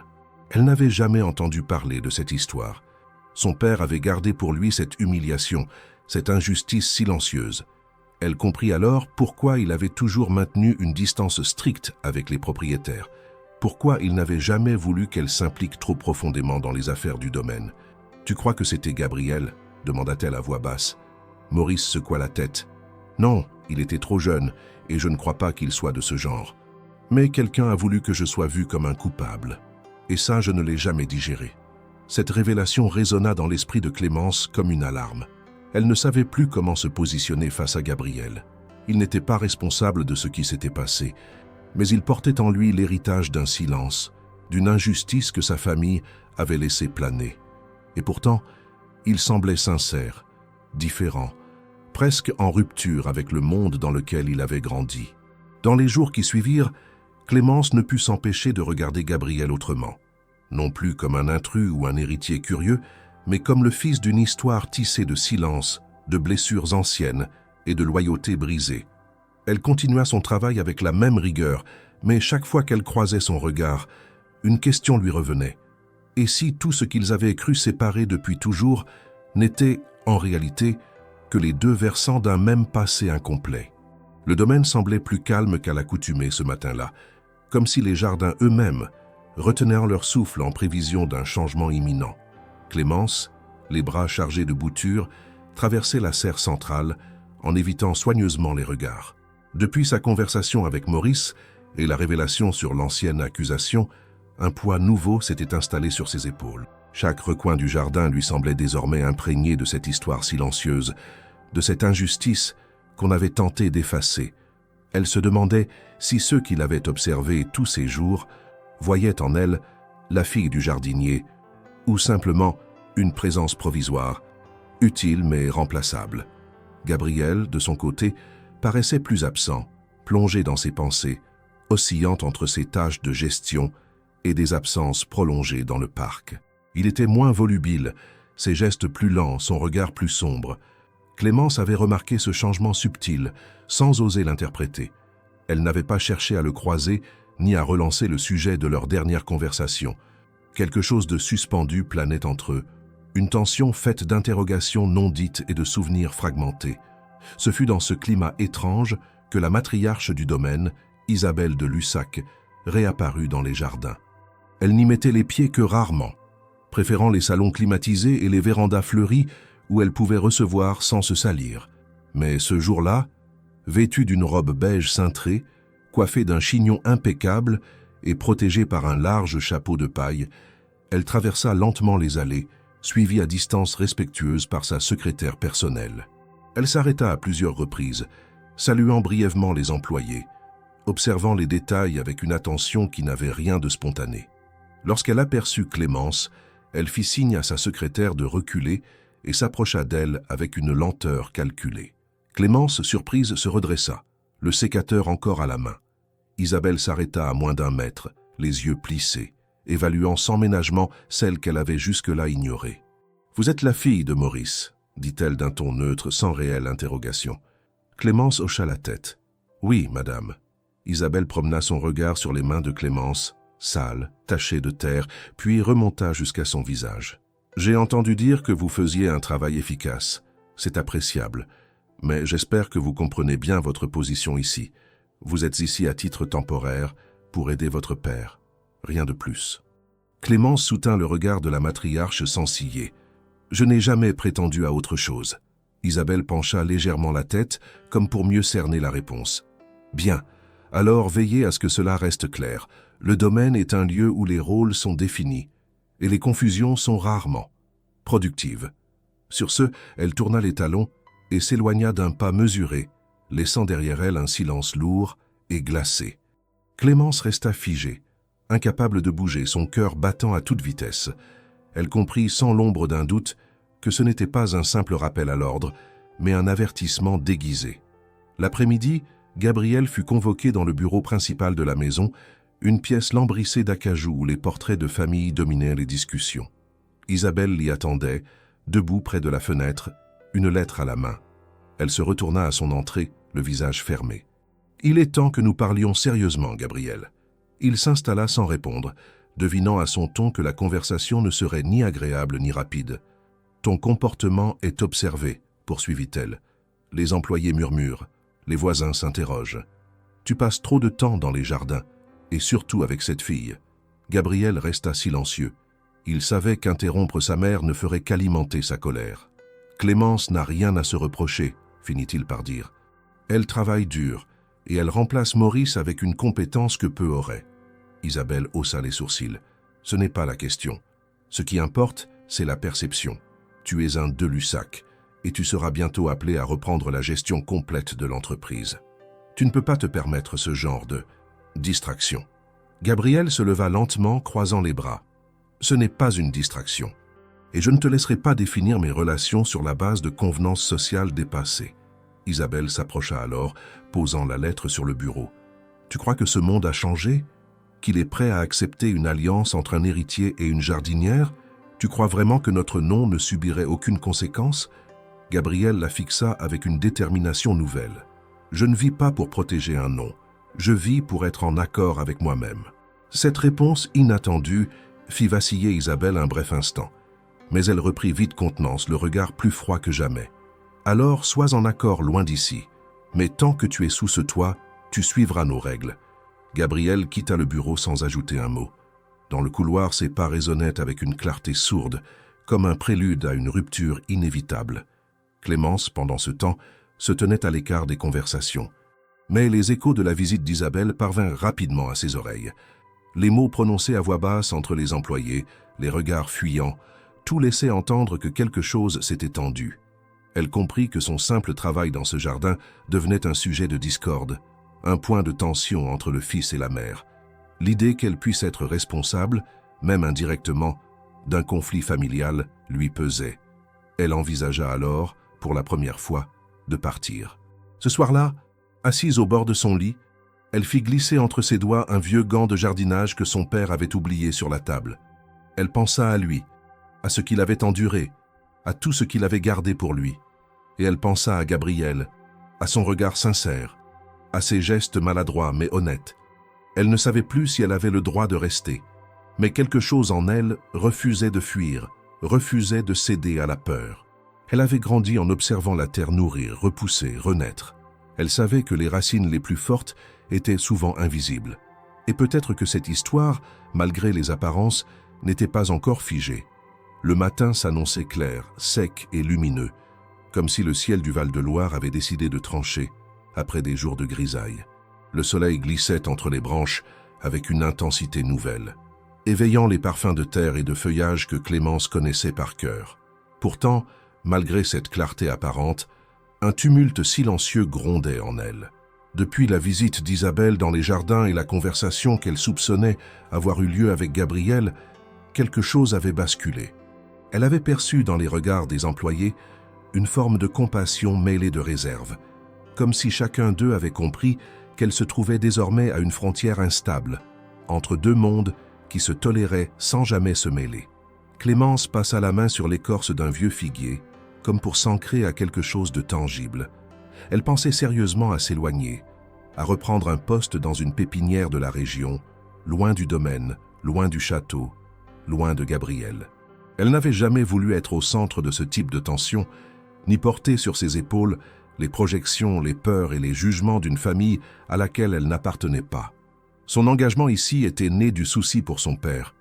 Elle n'avait jamais entendu parler de cette histoire. Son père avait gardé pour lui cette humiliation, cette injustice silencieuse. Elle comprit alors pourquoi il avait toujours maintenu une distance stricte avec les propriétaires, pourquoi il n'avait jamais voulu qu'elle s'implique trop profondément dans les affaires du domaine. « Tu crois que c'était Gabriel ?» demanda-t-elle à voix basse. Maurice secoua la tête. « Non, il était trop jeune, et je ne crois pas qu'il soit de ce genre. Mais quelqu'un a voulu que je sois vu comme un coupable. Et ça, je ne l'ai jamais digéré. » Cette révélation résonna dans l'esprit de Clémence comme une alarme. Elle ne savait plus comment se positionner face à Gabriel. Il n'était pas responsable de ce qui s'était passé, mais il portait en lui l'héritage d'un silence, d'une injustice que sa famille avait laissé planer. Et pourtant, il semblait sincère, différent, presque en rupture avec le monde dans lequel il avait grandi. Dans les jours qui suivirent, Clémence ne put s'empêcher de regarder Gabriel autrement. Non plus comme un intrus ou un héritier curieux, mais comme le fils d'une histoire tissée de silence, de blessures anciennes et de loyauté brisée. Elle continua son travail avec la même rigueur, mais chaque fois qu'elle croisait son regard, une question lui revenait. Et si tout ce qu'ils avaient cru séparer depuis toujours n'était, en réalité, que les deux versants d'un même passé incomplet. Le domaine semblait plus calme qu'à l'accoutumée ce matin-là, comme si les jardins eux-mêmes retenaient leur souffle en prévision d'un changement imminent. Clémence, les bras chargés de boutures, traversait la serre centrale en évitant soigneusement les regards. Depuis sa conversation avec Maurice et la révélation sur l'ancienne accusation, un poids nouveau s'était installé sur ses épaules. Chaque recoin du jardin lui semblait désormais imprégné de cette histoire silencieuse, de cette injustice qu'on avait tenté d'effacer. Elle se demandait si ceux qui l'avaient observée tous ces jours voyaient en elle la fille du jardinier ou simplement une présence provisoire, utile mais remplaçable. Gabriel, de son côté, paraissait plus absent, plongé dans ses pensées, oscillant entre ses tâches de gestion et des absences prolongées dans le parc. Il était moins volubile, ses gestes plus lents, son regard plus sombre. Clémence avait remarqué ce changement subtil, sans oser l'interpréter. Elle n'avait pas cherché à le croiser, ni à relancer le sujet de leur dernière conversation. Quelque chose de suspendu planait entre eux, une tension faite d'interrogations non dites et de souvenirs fragmentés. Ce fut dans ce climat étrange que la matriarche du domaine, Isabelle de Lussac, réapparut dans les jardins. Elle n'y mettait les pieds que rarement, préférant les salons climatisés et les vérandas fleuries où elle pouvait recevoir sans se salir. Mais ce jour-là, vêtue d'une robe beige cintrée, coiffée d'un chignon impeccable et protégée par un large chapeau de paille, elle traversa lentement les allées, suivie à distance respectueuse par sa secrétaire personnelle. Elle s'arrêta à plusieurs reprises, saluant brièvement les employés, observant les détails avec une attention qui n'avait rien de spontané. Lorsqu'elle aperçut Clémence, elle fit signe à sa secrétaire de reculer et s'approcha d'elle avec une lenteur calculée. Clémence, surprise, se redressa, le sécateur encore à la main. Isabelle s'arrêta à moins d'1 mètre, les yeux plissés, évaluant sans ménagement celle qu'elle avait jusque-là ignorée. « Vous êtes la fille de Maurice », dit-elle d'un ton neutre, sans réelle interrogation. Clémence hocha la tête. « Oui, madame. » Isabelle promena son regard sur les mains de Clémence, sales, tachées de terre, puis remonta jusqu'à son visage. « J'ai entendu dire que vous faisiez un travail efficace. C'est appréciable. Mais j'espère que vous comprenez bien votre position ici. Vous êtes ici à titre temporaire pour aider votre père. Rien de plus. » Clémence soutint le regard de la matriarche sans ciller. « Je n'ai jamais prétendu à autre chose. » Isabelle pencha légèrement la tête, comme pour mieux cerner la réponse. « Bien. Alors veillez à ce que cela reste clair. Le domaine est un lieu où les rôles sont définis, et les confusions sont rarement productives. » Sur ce, elle tourna les talons et s'éloigna d'un pas mesuré, laissant derrière elle un silence lourd et glacé. Clémence resta figée, incapable de bouger, son cœur battant à toute vitesse. Elle comprit sans l'ombre d'un doute que ce n'était pas un simple rappel à l'ordre, mais un avertissement déguisé. L'après-midi, Gabriel fut convoqué dans le bureau principal de la maison, une pièce lambrissée d'acajou où les portraits de famille dominaient les discussions. Isabelle l'y attendait, debout près de la fenêtre, une lettre à la main. Elle se retourna à son entrée, le visage fermé. « Il est temps que nous parlions sérieusement, Gabriel. » Il s'installa sans répondre, devinant à son ton que la conversation ne serait ni agréable ni rapide. « Ton comportement est observé, » poursuivit-elle. Les employés murmurent, les voisins s'interrogent. Tu passes trop de temps dans les jardins, et surtout avec cette fille. Gabriel resta silencieux. Il savait qu'interrompre sa mère ne ferait qu'alimenter sa colère. Clémence n'a rien à se reprocher, finit-il par dire. Elle travaille dur, et elle remplace Maurice avec une compétence que peu auraient. Isabelle haussa les sourcils. Ce n'est pas la question. Ce qui importe, c'est la perception. Tu es un de Lussac, et tu seras bientôt appelé à reprendre la gestion complète de l'entreprise. Tu ne peux pas te permettre ce genre de distraction. Gabriel se leva lentement, croisant les bras. Ce n'est pas une distraction. Et je ne te laisserai pas définir mes relations sur la base de convenances sociales dépassées. Isabelle s'approcha alors, posant la lettre sur le bureau. Tu crois que ce monde a changé? Qu'il est prêt à accepter une alliance entre un héritier et une jardinière? Tu crois vraiment que notre nom ne subirait aucune conséquence? Gabriel la fixa avec une détermination nouvelle. Je ne vis pas pour protéger un nom. Je vis pour être en accord avec moi-même. Cette réponse inattendue fit vaciller Isabelle un bref instant. Mais elle reprit vite contenance, le regard plus froid que jamais. Alors sois en accord loin d'ici, mais tant que tu es sous ce toit, tu suivras nos règles. » Gabriel quitta le bureau sans ajouter un mot. Dans le couloir, ses pas résonnaient avec une clarté sourde, comme un prélude à une rupture inévitable. Clémence, pendant ce temps, se tenait à l'écart des conversations. Mais les échos de la visite d'Isabelle parvinrent rapidement à ses oreilles. Les mots prononcés à voix basse entre les employés, les regards fuyants, tout laissait entendre que quelque chose s'était tendu. Elle comprit que son simple travail dans ce jardin devenait un sujet de discorde, un point de tension entre le fils et la mère. L'idée qu'elle puisse être responsable, même indirectement, d'un conflit familial lui pesait. Elle envisagea alors, pour la première fois, de partir. Ce soir-là, assise au bord de son lit, elle fit glisser entre ses doigts un vieux gant de jardinage que son père avait oublié sur la table. Elle pensa à lui, à ce qu'il avait enduré, à tout ce qu'il avait gardé pour lui. Et elle pensa à Gabriel, à son regard sincère, à ses gestes maladroits mais honnêtes. Elle ne savait plus si elle avait le droit de rester, mais quelque chose en elle refusait de fuir, refusait de céder à la peur. Elle avait grandi en observant la terre nourrir, repousser, renaître. Elle savait que les racines les plus fortes étaient souvent invisibles. Et peut-être que cette histoire, malgré les apparences, n'était pas encore figée. Le matin s'annonçait clair, sec et lumineux, comme si le ciel du Val-de-Loire avait décidé de trancher après des jours de grisaille. Le soleil glissait entre les branches avec une intensité nouvelle, éveillant les parfums de terre et de feuillage que Clémence connaissait par cœur. Pourtant, malgré cette clarté apparente, un tumulte silencieux grondait en elle. Depuis la visite d'Isabelle dans les jardins et la conversation qu'elle soupçonnait avoir eu lieu avec Gabriel, quelque chose avait basculé. Elle avait perçu dans les regards des employés une forme de compassion mêlée de réserve, comme si chacun d'eux avait compris qu'elle se trouvait désormais à une frontière instable, entre deux mondes qui se toléraient sans jamais se mêler. Clémence passa la main sur l'écorce d'un vieux figuier, comme pour s'ancrer à quelque chose de tangible. Elle pensait sérieusement à s'éloigner, à reprendre un poste dans une pépinière de la région, loin du domaine, loin du château, loin de Gabriel. Elle n'avait jamais voulu être au centre de ce type de tension, ni porter sur ses épaules les projections, les peurs et les jugements d'une famille à laquelle elle n'appartenait pas. Son engagement ici était né du souci pour son père,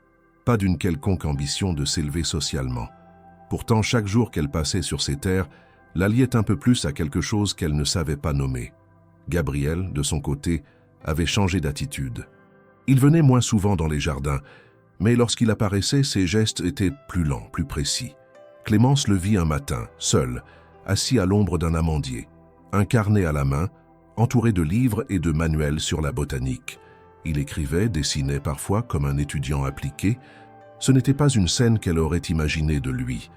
pas d'une quelconque ambition de s'élever socialement. Pourtant, chaque jour qu'elle passait sur ces terres, la liait un peu plus à quelque chose qu'elle ne savait pas nommer. Gabriel, de son côté, avait changé d'attitude. Il venait moins souvent dans les jardins, mais lorsqu'il apparaissait, ses gestes étaient plus lents, plus précis. Clémence le vit un matin, seul, assis à l'ombre d'un amandier, un carnet à la main, entouré de livres et de manuels sur la botanique. Il écrivait, dessinait parfois comme un étudiant appliqué. Ce n'était pas une scène qu'elle aurait imaginée de lui.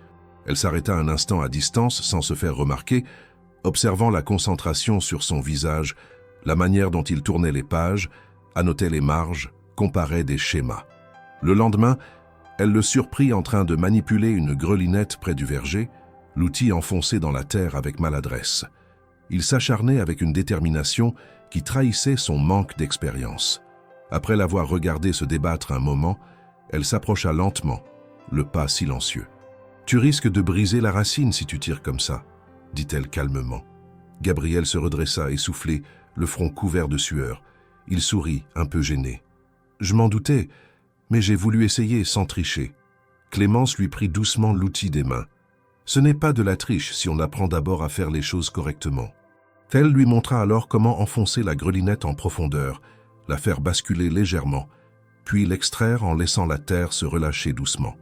Elle s'arrêta un instant à distance sans se faire remarquer, observant la concentration sur son visage, la manière dont il tournait les pages, annotait les marges, comparait des schémas. Le lendemain, elle le surprit en train de manipuler une grelinette près du verger, l'outil enfoncé dans la terre avec maladresse. Il s'acharnait avec une détermination qui trahissait son manque d'expérience. Après l'avoir regardé se débattre un moment, elle s'approcha lentement, le pas silencieux. « Tu risques de briser la racine si tu tires comme ça, » dit-elle calmement. Gabriel se redressa essoufflé, le front couvert de sueur. Il sourit, un peu gêné. « Je m'en doutais, mais j'ai voulu essayer sans tricher. » Clémence lui prit doucement l'outil des mains. Ce n'est pas de la triche si on apprend d'abord à faire les choses correctement. Elle lui montra alors comment enfoncer la grelinette en profondeur, la faire basculer légèrement, puis l'extraire en laissant la terre se relâcher doucement.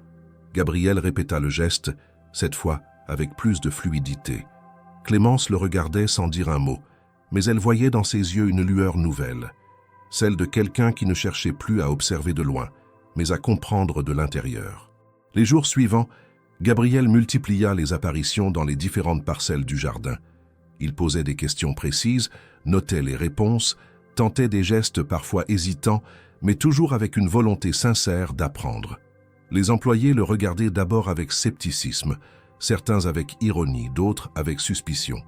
Gabriel répéta le geste, cette fois avec plus de fluidité. Clémence le regardait sans dire un mot, mais elle voyait dans ses yeux une lueur nouvelle, celle de quelqu'un qui ne cherchait plus à observer de loin, mais à comprendre de l'intérieur. Les jours suivants, Gabriel multiplia les apparitions dans les différentes parcelles du jardin. Il posait des questions précises, notait les réponses, tentait des gestes parfois hésitants, mais toujours avec une volonté sincère d'apprendre. Les employés le regardaient d'abord avec scepticisme, certains avec ironie, d'autres avec suspicion.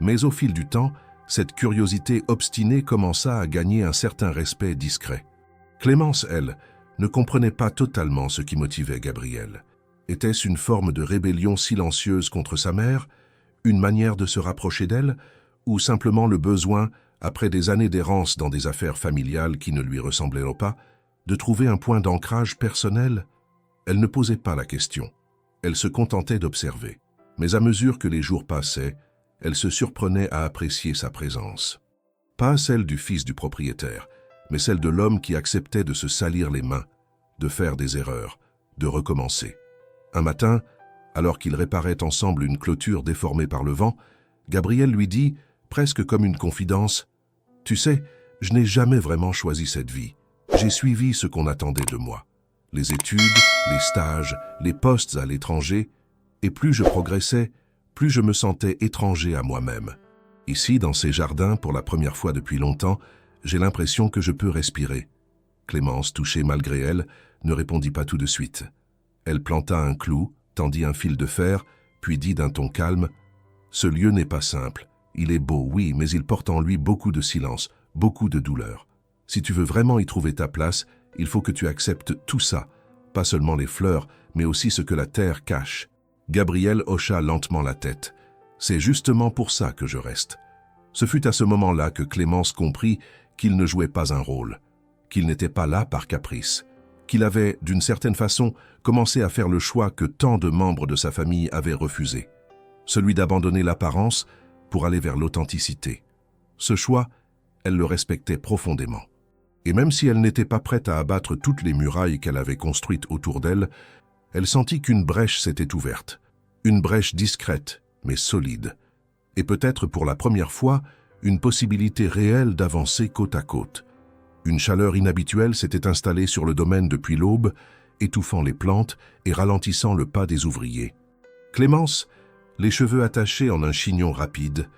Mais au fil du temps, cette curiosité obstinée commença à gagner un certain respect discret. Clémence, elle, ne comprenait pas totalement ce qui motivait Gabriel. Était-ce une forme de rébellion silencieuse contre sa mère, Une manière de se rapprocher d'elle, ou simplement le besoin, après des années d'errance dans des affaires familiales qui ne lui ressemblaient pas, de trouver un point d'ancrage personnel? Elle ne posait pas la question. Elle se contentait d'observer. Mais à mesure que les jours passaient, elle se surprenait à apprécier sa présence. Pas celle du fils du propriétaire, mais celle de l'homme qui acceptait de se salir les mains, de faire des erreurs, de recommencer. Un matin, alors qu'ils réparaient ensemble une clôture déformée par le vent, Gabriel lui dit, presque comme une confidence, « Tu sais, je n'ai jamais vraiment choisi cette vie. J'ai suivi ce qu'on attendait de moi. Les études, les stages, les postes à l'étranger, et plus je progressais, plus je me sentais étranger à moi-même. Ici, dans ces jardins, pour la première fois depuis longtemps, j'ai l'impression que je peux respirer. » Clémence, touchée malgré elle, ne répondit pas tout de suite. Elle planta un clou, tendit un fil de fer, puis dit d'un ton calme, « Ce lieu n'est pas simple. Il est beau, oui, mais il porte en lui beaucoup de silence, beaucoup de douleur. Si tu veux vraiment y trouver ta place, il faut que tu acceptes tout ça, pas seulement les fleurs, mais aussi ce que la terre cache. » Gabriel hocha lentement la tête. « C'est justement pour ça que je reste. » Ce fut à ce moment-là que Clémence comprit qu'il ne jouait pas un rôle, qu'il n'était pas là par caprice, qu'il avait, d'une certaine façon, commencé à faire le choix que tant de membres de sa famille avaient refusé, celui d'abandonner l'apparence pour aller vers l'authenticité. Ce choix, elle le respectait profondément. Et même si elle n'était pas prête à abattre toutes les murailles qu'elle avait construites autour d'elle, elle sentit qu'une brèche s'était ouverte, une brèche discrète, mais solide, et peut-être pour la première fois, une possibilité réelle d'avancer côte à côte. Une chaleur inhabituelle s'était installée sur le domaine depuis l'aube, étouffant les plantes et ralentissant le pas des ouvriers. Clémence, les cheveux attachés en un chignon rapide,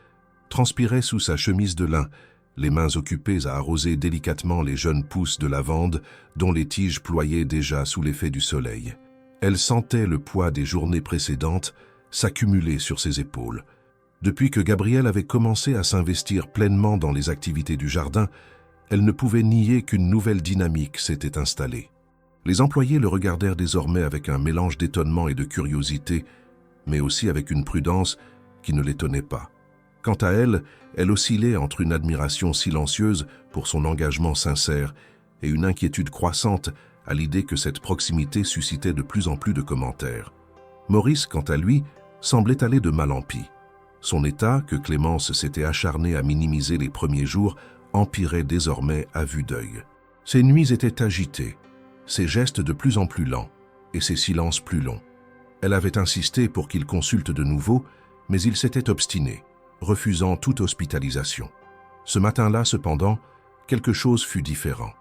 transpirait sous sa chemise de lin, les mains occupées à arroser délicatement les jeunes pousses de lavande dont les tiges ployaient déjà sous l'effet du soleil. Elle sentait le poids des journées précédentes s'accumuler sur ses épaules. Depuis que Gabriel avait commencé à s'investir pleinement dans les activités du jardin, elle ne pouvait nier qu'une nouvelle dynamique s'était installée. Les employés le regardèrent désormais avec un mélange d'étonnement et de curiosité, mais aussi avec une prudence qui ne l'étonnait pas. Quant à elle, elle oscillait entre une admiration silencieuse pour son engagement sincère et une inquiétude croissante à l'idée que cette proximité suscitait de plus en plus de commentaires. Maurice, quant à lui, semblait aller de mal en pis. Son état, que Clémence s'était acharnée à minimiser les premiers jours, empirait désormais à vue d'œil. Ses nuits étaient agitées, ses gestes de plus en plus lents et ses silences plus longs. Elle avait insisté pour qu'il consulte de nouveau, mais il s'était obstiné, refusant toute hospitalisation. Ce matin-là, cependant, quelque chose fut différent.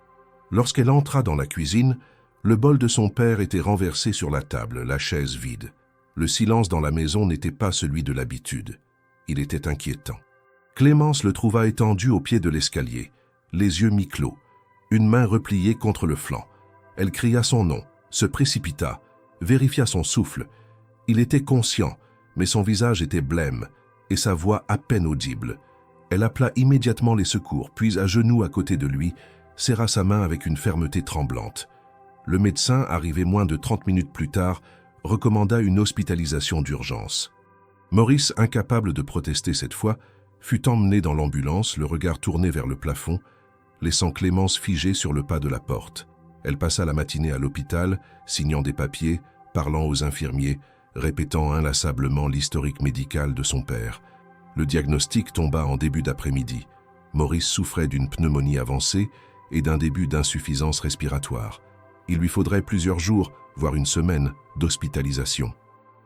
Lorsqu'elle entra dans la cuisine, le bol de son père était renversé sur la table, la chaise vide. Le silence dans la maison n'était pas celui de l'habitude. Il était inquiétant. Clémence le trouva étendu au pied de l'escalier, les yeux mi-clos, une main repliée contre le flanc. Elle cria son nom, se précipita, vérifia son souffle. Il était conscient, mais son visage était blême et sa voix à peine audible. Elle appela immédiatement les secours, puis à genoux à côté de lui, serra sa main avec une fermeté tremblante. Le médecin, arrivé moins de 30 minutes plus tard, recommanda une hospitalisation d'urgence. Maurice, incapable de protester cette fois, fut emmené dans l'ambulance, le regard tourné vers le plafond, laissant Clémence figée sur le pas de la porte. Elle passa la matinée à l'hôpital, signant des papiers, parlant aux infirmiers, répétant inlassablement l'historique médical de son père. Le diagnostic tomba en début d'après-midi. Maurice souffrait d'une pneumonie avancée et d'un début d'insuffisance respiratoire. Il lui faudrait plusieurs jours, voire une semaine, d'hospitalisation.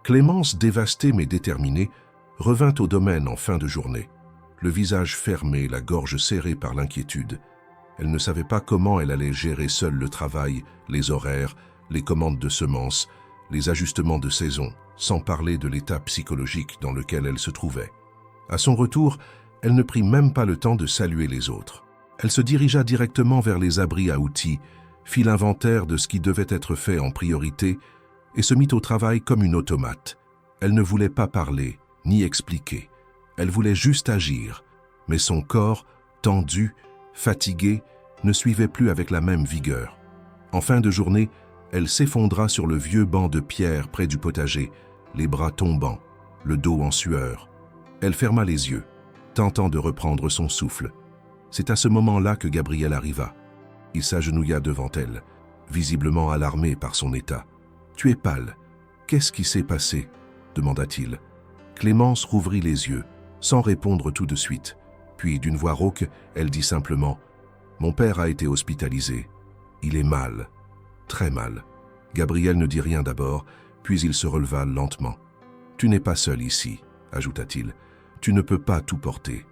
Clémence, dévastée mais déterminée, revint au domaine en fin de journée, le visage fermé, la gorge serrée par l'inquiétude. Elle ne savait pas comment elle allait gérer seule le travail, les horaires, les commandes de semences, les ajustements de saison, sans parler de l'état psychologique dans lequel elle se trouvait. À son retour, elle ne prit même pas le temps de saluer les autres. Elle se dirigea directement vers les abris à outils, fit l'inventaire de ce qui devait être fait en priorité et se mit au travail comme une automate. Elle ne voulait pas parler, ni expliquer. Elle voulait juste agir, mais son corps, tendu, fatigué, ne suivait plus avec la même vigueur. En fin de journée, elle s'effondra sur le vieux banc de pierre près du potager, les bras tombants, le dos en sueur. Elle ferma les yeux, tentant de reprendre son souffle. C'est à ce moment-là que Gabriel arriva. Il s'agenouilla devant elle, visiblement alarmé par son état. « Tu es pâle. Qu'est-ce qui s'est passé ?» demanda-t-il. Clémence rouvrit les yeux, sans répondre tout de suite. Puis, d'une voix rauque, elle dit simplement « Mon père a été hospitalisé. Il est mal, très mal. » Gabriel ne dit rien d'abord, puis il se releva lentement. « Tu n'es pas seul ici, » ajouta-t-il. « Tu ne peux pas tout porter.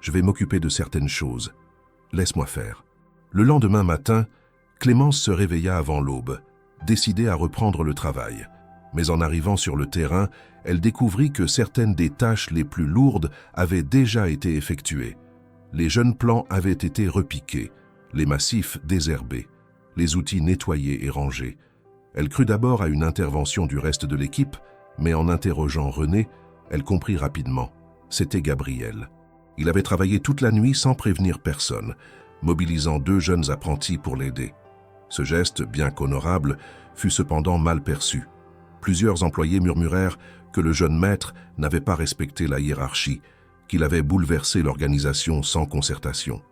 Je vais m'occuper de certaines choses. Laisse-moi faire. » Le lendemain matin, Clémence se réveilla avant l'aube, décidée à reprendre le travail. Mais en arrivant sur le terrain, elle découvrit que certaines des tâches les plus lourdes avaient déjà été effectuées. Les jeunes plants avaient été repiqués, les massifs désherbés, les outils nettoyés et rangés. Elle crut d'abord à une intervention du reste de l'équipe, mais en interrogeant René, elle comprit rapidement. C'était Gabriel. Il avait travaillé toute la nuit sans prévenir personne, mobilisant 2 jeunes apprentis pour l'aider. Ce geste, bien qu'honorable, fut cependant mal perçu. Plusieurs employés murmurèrent que le jeune maître n'avait pas respecté la hiérarchie, qu'il avait bouleversé l'organisation sans concertation.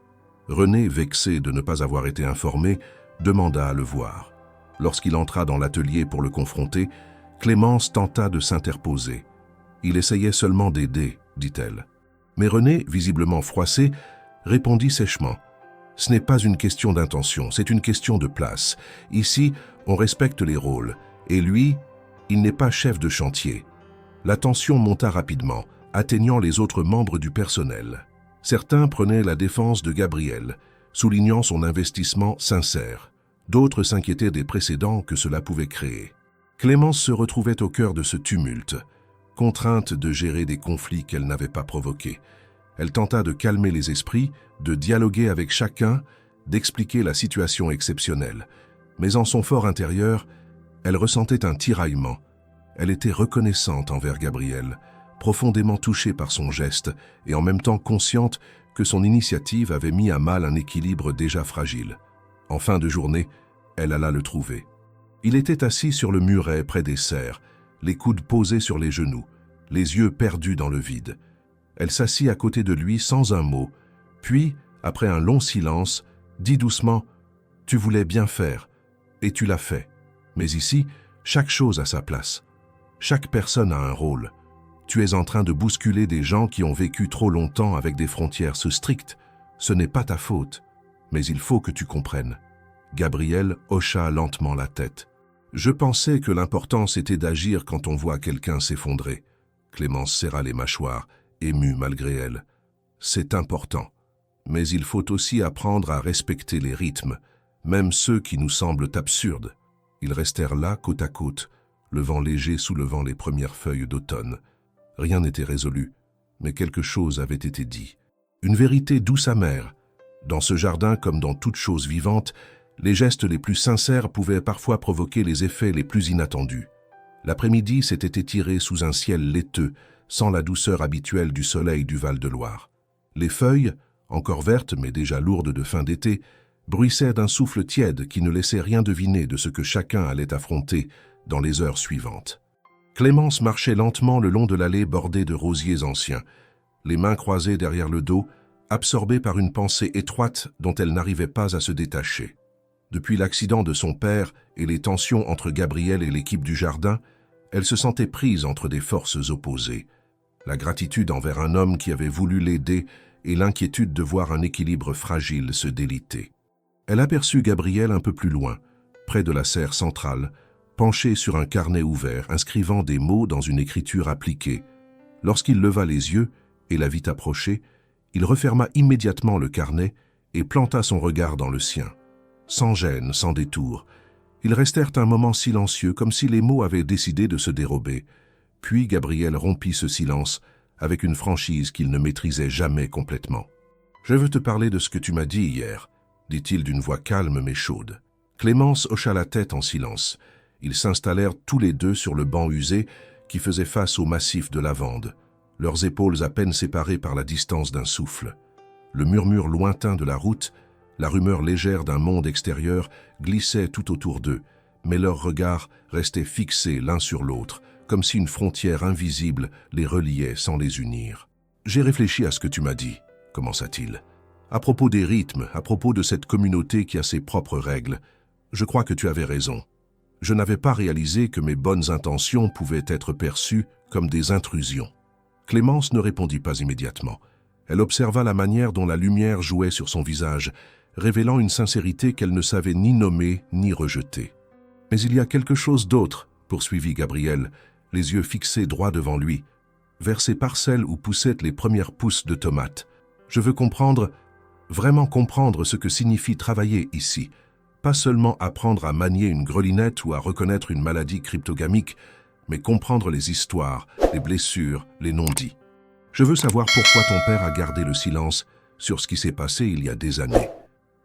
René, vexé de ne pas avoir été informé, demanda à le voir. Lorsqu'il entra dans l'atelier pour le confronter, Clémence tenta de s'interposer. « Il essayait seulement d'aider, » dit-elle. Mais René, visiblement froissé, répondit sèchement. « Ce n'est pas une question d'intention, c'est une question de place. Ici, on respecte les rôles. Et lui, il n'est pas chef de chantier. » La tension monta rapidement, atteignant les autres membres du personnel. Certains prenaient la défense de Gabriel, soulignant son investissement sincère. D'autres s'inquiétaient des précédents que cela pouvait créer. Clémence se retrouvait au cœur de ce tumulte, contrainte de gérer des conflits qu'elle n'avait pas provoqués. Elle tenta de calmer les esprits, de dialoguer avec chacun, d'expliquer la situation exceptionnelle. Mais en son fort intérieur, elle ressentait un tiraillement. Elle était reconnaissante envers Gabriel, profondément touchée par son geste et en même temps consciente que son initiative avait mis à mal un équilibre déjà fragile. En fin de journée, elle alla le trouver. Il était assis sur le muret près des serres, les coudes posés sur les genoux, les yeux perdus dans le vide. Elle s'assit à côté de lui sans un mot, puis, après un long silence, dit doucement « Tu voulais bien faire, et tu l'as fait. Mais ici, chaque chose a sa place. Chaque personne a un rôle. Tu es en train de bousculer des gens qui ont vécu trop longtemps avec des frontières si strictes. Ce n'est pas ta faute, mais il faut que tu comprennes. » Gabriel hocha lentement la tête. « Je pensais que l'important c'était d'agir quand on voit quelqu'un s'effondrer. » Clémence serra les mâchoires, émue malgré elle. « C'est important, mais il faut aussi apprendre à respecter les rythmes, même ceux qui nous semblent absurdes. » Ils restèrent là, côte à côte, le vent léger soulevant les premières feuilles d'automne. Rien n'était résolu, mais quelque chose avait été dit. Une vérité douce amère. Dans ce jardin, comme dans toute chose vivante, les gestes les plus sincères pouvaient parfois provoquer les effets les plus inattendus. L'après-midi s'était étiré sous un ciel laiteux, sans la douceur habituelle du soleil du Val-de-Loire. Les feuilles, encore vertes mais déjà lourdes de fin d'été, bruissaient d'un souffle tiède qui ne laissait rien deviner de ce que chacun allait affronter dans les heures suivantes. Clémence marchait lentement le long de l'allée bordée de rosiers anciens, les mains croisées derrière le dos, absorbée par une pensée étroite dont elle n'arrivait pas à se détacher. Depuis l'accident de son père et les tensions entre Gabriel et l'équipe du jardin, elle se sentait prise entre des forces opposées. La gratitude envers un homme qui avait voulu l'aider et l'inquiétude de voir un équilibre fragile se déliter. Elle aperçut Gabriel un peu plus loin, près de la serre centrale, penché sur un carnet ouvert, inscrivant des mots dans une écriture appliquée. Lorsqu'il leva les yeux et la vit approcher, il referma immédiatement le carnet et planta son regard dans le sien. Sans gêne, sans détour, ils restèrent un moment silencieux, comme si les mots avaient décidé de se dérober. Puis Gabriel rompit ce silence avec une franchise qu'il ne maîtrisait jamais complètement. « Je veux te parler de ce que tu m'as dit hier », dit-il d'une voix calme mais chaude. Clémence hocha la tête en silence. Ils s'installèrent tous les deux sur le banc usé qui faisait face au massif de lavande, leurs épaules à peine séparées par la distance d'un souffle. Le murmure lointain de la route, la rumeur légère d'un monde extérieur glissait tout autour d'eux, mais leurs regards restaient fixés l'un sur l'autre, comme si une frontière invisible les reliait sans les unir. J'ai réfléchi à ce que tu m'as dit, commença-t-il. À propos des rythmes, à propos de cette communauté qui a ses propres règles, je crois que tu avais raison. Je n'avais pas réalisé que mes bonnes intentions pouvaient être perçues comme des intrusions. Clémence ne répondit pas immédiatement. Elle observa la manière dont la lumière jouait sur son visage, révélant une sincérité qu'elle ne savait ni nommer ni rejeter. « Mais il y a quelque chose d'autre, » poursuivit Gabriel, les yeux fixés droit devant lui, vers ces parcelles où poussaient les premières pousses de tomates. « Je veux comprendre, vraiment comprendre ce que signifie travailler ici. Pas seulement apprendre à manier une grelinette ou à reconnaître une maladie cryptogamique, mais comprendre les histoires, les blessures, les non-dits. Je veux savoir pourquoi ton père a gardé le silence sur ce qui s'est passé il y a des années.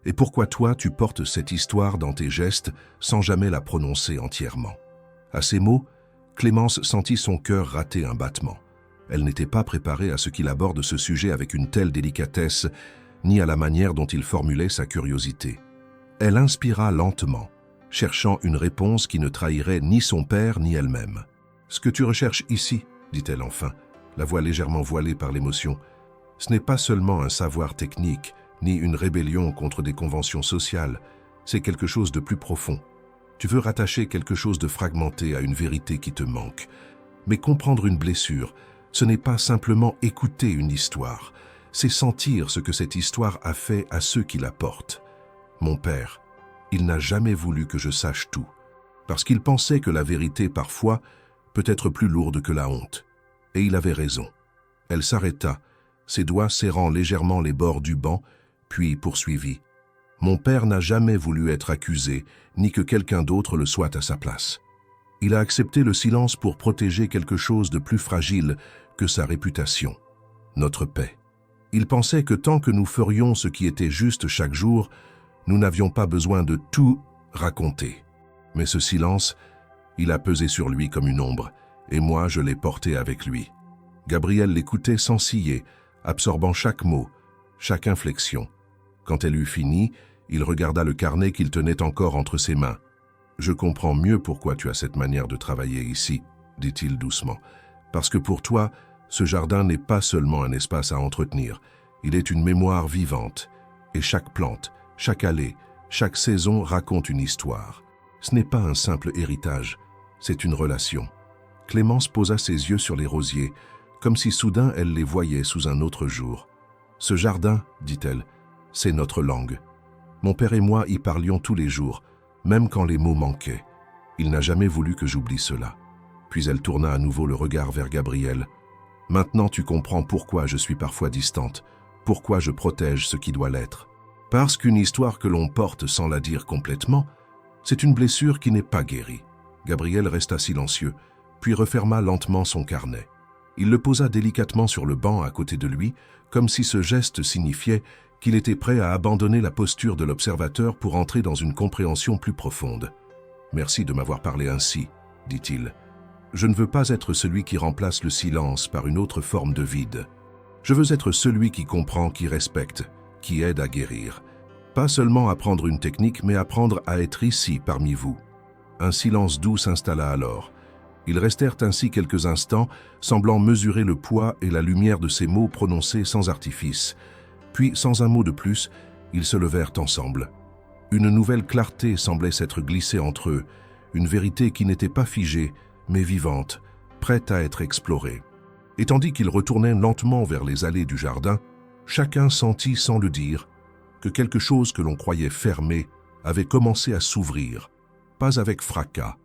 Et pourquoi toi, tu portes cette histoire dans tes gestes sans jamais la prononcer entièrement. » À ces mots, Clémence sentit son cœur rater un battement. Elle n'était pas préparée à ce qu'il aborde ce sujet avec une telle délicatesse, ni à la manière dont il formulait sa curiosité. Elle inspira lentement, cherchant une réponse qui ne trahirait ni son père ni elle-même. « Ce que tu recherches ici, dit-elle enfin, la voix légèrement voilée par l'émotion, ce n'est pas seulement un savoir technique, ni une rébellion contre des conventions sociales, c'est quelque chose de plus profond. Tu veux rattacher quelque chose de fragmenté à une vérité qui te manque. Mais comprendre une blessure, ce n'est pas simplement écouter une histoire, c'est sentir ce que cette histoire a fait à ceux qui la portent. Mon père, il n'a jamais voulu que je sache tout, parce qu'il pensait que la vérité, parfois, peut être plus lourde que la honte. Et il avait raison. » Elle s'arrêta, ses doigts serrant légèrement les bords du banc, puis poursuivit. « Mon père n'a jamais voulu être accusé, ni que quelqu'un d'autre le soit à sa place. Il a accepté le silence pour protéger quelque chose de plus fragile que sa réputation, notre paix. Il pensait que tant que nous ferions ce qui était juste chaque jour, nous n'avions pas besoin de tout raconter. Mais ce silence, il a pesé sur lui comme une ombre, et moi je l'ai porté avec lui. » Gabriel l'écoutait sans ciller, absorbant chaque mot, chaque inflexion. Quand elle eut fini, il regarda le carnet qu'il tenait encore entre ses mains. « Je comprends mieux pourquoi tu as cette manière de travailler ici, » dit-il doucement. « Parce que pour toi, ce jardin n'est pas seulement un espace à entretenir, il est une mémoire vivante. Et chaque plante, chaque allée, chaque saison raconte une histoire. Ce n'est pas un simple héritage, c'est une relation. » Clémence posa ses yeux sur les rosiers, comme si soudain elle les voyait sous un autre jour. « Ce jardin, dit-elle, c'est notre langue. Mon père et moi y parlions tous les jours, même quand les mots manquaient. Il n'a jamais voulu que j'oublie cela. » Puis elle tourna à nouveau le regard vers Gabriel. « Maintenant tu comprends pourquoi je suis parfois distante, pourquoi je protège ce qui doit l'être. Parce qu'une histoire que l'on porte sans la dire complètement, c'est une blessure qui n'est pas guérie. » Gabriel resta silencieux, puis referma lentement son carnet. Il le posa délicatement sur le banc à côté de lui, comme si ce geste signifiait qu'il était prêt à abandonner la posture de l'observateur pour entrer dans une compréhension plus profonde. « Merci de m'avoir parlé ainsi, » dit-il. « Je ne veux pas être celui qui remplace le silence par une autre forme de vide. Je veux être celui qui comprend, qui respecte, qui aide à guérir. Pas seulement apprendre une technique, mais apprendre à être ici parmi vous. » Un silence doux s'installa alors. Ils restèrent ainsi quelques instants, semblant mesurer le poids et la lumière de ces mots prononcés sans artifice. Puis, sans un mot de plus, ils se levèrent ensemble. Une nouvelle clarté semblait s'être glissée entre eux, une vérité qui n'était pas figée, mais vivante, prête à être explorée. Et tandis qu'ils retournaient lentement vers les allées du jardin, chacun sentit, sans le dire, que quelque chose que l'on croyait fermé avait commencé à s'ouvrir, pas avec fracas,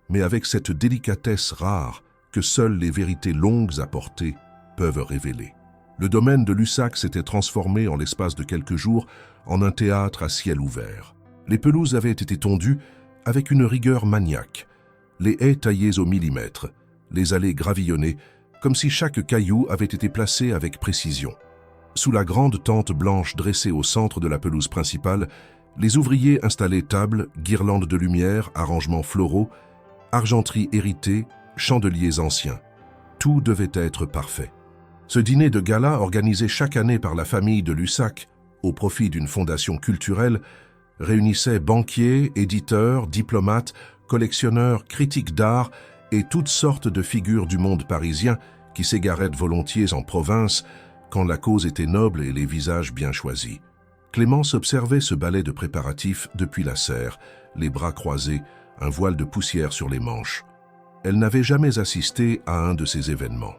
mais avec cette délicatesse rare que seules les vérités longues à porter peuvent révéler. Le domaine de Lussac s'était transformé en l'espace de quelques jours en un théâtre à ciel ouvert. Les pelouses avaient été tondues avec une rigueur maniaque, les haies taillées au millimètre, les allées gravillonnées, comme si chaque caillou avait été placé avec précision. Sous la grande tente blanche dressée au centre de la pelouse principale, les ouvriers installaient tables, guirlandes de lumière, arrangements floraux, argenterie héritée, chandeliers anciens. Tout devait être parfait. Ce dîner de gala, organisé chaque année par la famille de Lussac, au profit d'une fondation culturelle, réunissait banquiers, éditeurs, diplomates, collectionneurs, critiques d'art et toutes sortes de figures du monde parisien qui s'égarettaient volontiers en province, quand la cause était noble et les visages bien choisis. Clémence observait ce ballet de préparatifs depuis la serre, les bras croisés, un voile de poussière sur les manches. Elle n'avait jamais assisté à un de ces événements.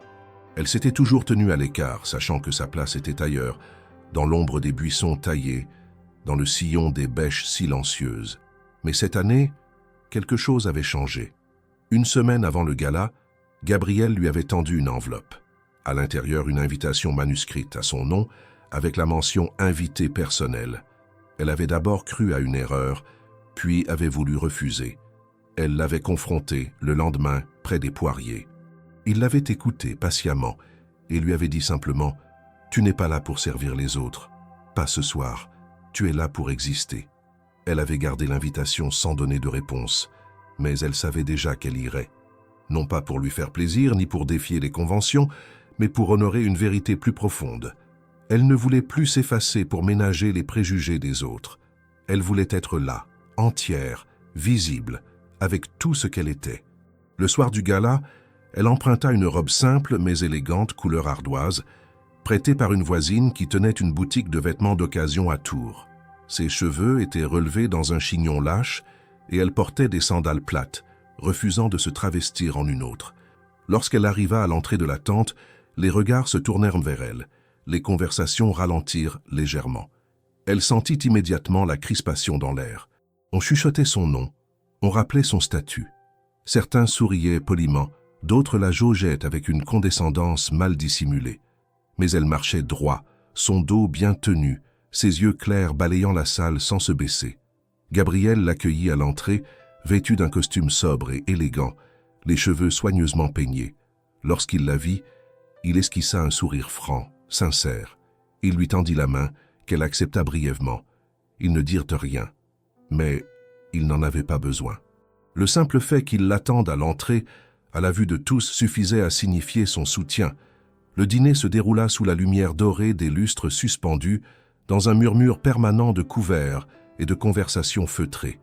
Elle s'était toujours tenue à l'écart, sachant que sa place était ailleurs, dans l'ombre des buissons taillés, dans le sillon des bêches silencieuses. Mais cette année, quelque chose avait changé. Une semaine avant le gala, Gabriel lui avait tendu une enveloppe. À l'intérieur, une invitation manuscrite à son nom, avec la mention « invité personnel ». Elle avait d'abord cru à une erreur, puis avait voulu refuser. Elle l'avait confronté le lendemain près des poiriers. Il l'avait écouté patiemment et lui avait dit simplement « Tu n'es pas là pour servir les autres, pas ce soir, tu es là pour exister ». Elle avait gardé l'invitation sans donner de réponse, mais elle savait déjà qu'elle irait. Non pas pour lui faire plaisir ni pour défier les conventions, mais pour honorer une vérité plus profonde. Elle ne voulait plus s'effacer pour ménager les préjugés des autres. Elle voulait être là, entière, visible, avec tout ce qu'elle était. Le soir du gala, elle emprunta une robe simple mais élégante couleur ardoise, prêtée par une voisine qui tenait une boutique de vêtements d'occasion à Tours. Ses cheveux étaient relevés dans un chignon lâche et elle portait des sandales plates, refusant de se travestir en une autre. Lorsqu'elle arriva à l'entrée de la tente, les regards se tournèrent vers elle. Les conversations ralentirent légèrement. Elle sentit immédiatement la crispation dans l'air. On chuchotait son nom, on rappelait son statut. Certains souriaient poliment, d'autres la jaugeaient avec une condescendance mal dissimulée. Mais elle marchait droit, son dos bien tenu, ses yeux clairs balayant la salle sans se baisser. Gabriel l'accueillit à l'entrée, vêtu d'un costume sobre et élégant, les cheveux soigneusement peignés. Lorsqu'il la vit, il esquissa un sourire franc, sincère. Il lui tendit la main, qu'elle accepta brièvement. Ils ne dirent rien, mais il n'en avait pas besoin. Le simple fait qu'il l'attende à l'entrée, à la vue de tous, suffisait à signifier son soutien. Le dîner se déroula sous la lumière dorée des lustres suspendus, dans un murmure permanent de couverts et de conversations feutrées.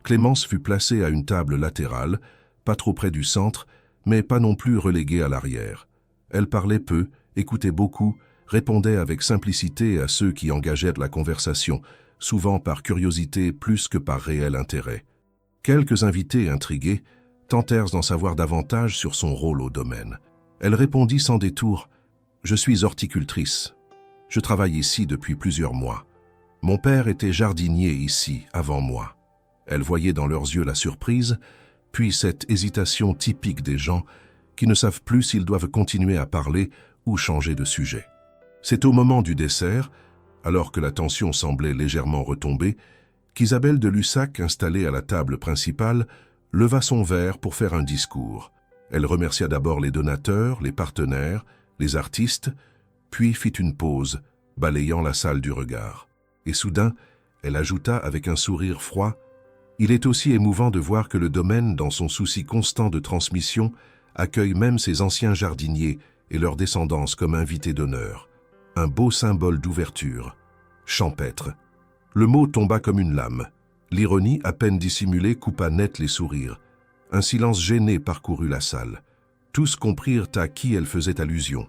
Clémence fut placée à une table latérale, pas trop près du centre, mais pas non plus reléguée à l'arrière. Elle parlait peu, écoutait beaucoup, répondait avec simplicité à ceux qui engageaient la conversation, souvent par curiosité plus que par réel intérêt. Quelques invités intrigués tentèrent d'en savoir davantage sur son rôle au domaine. Elle répondit sans détour « Je suis horticultrice. Je travaille ici depuis plusieurs mois. Mon père était jardinier ici avant moi. » Elle voyait dans leurs yeux la surprise, puis cette hésitation typique des gens qui ne savent plus s'ils doivent continuer à parler ou changer de sujet. C'est au moment du dessert, alors que la tension semblait légèrement retomber, qu'Isabelle de Lussac, installée à la table principale, leva son verre pour faire un discours. Elle remercia d'abord les donateurs, les partenaires, les artistes, puis fit une pause, balayant la salle du regard. Et soudain, elle ajouta avec un sourire froid « Il est aussi émouvant de voir que le domaine, dans son souci constant de transmission, accueille même ses anciens jardiniers et leurs descendance comme invités d'honneur. Un beau symbole d'ouverture. Champêtre. » Le mot tomba comme une lame. L'ironie, à peine dissimulée, coupa net les sourires. Un silence gêné parcourut la salle. Tous comprirent à qui elle faisait allusion.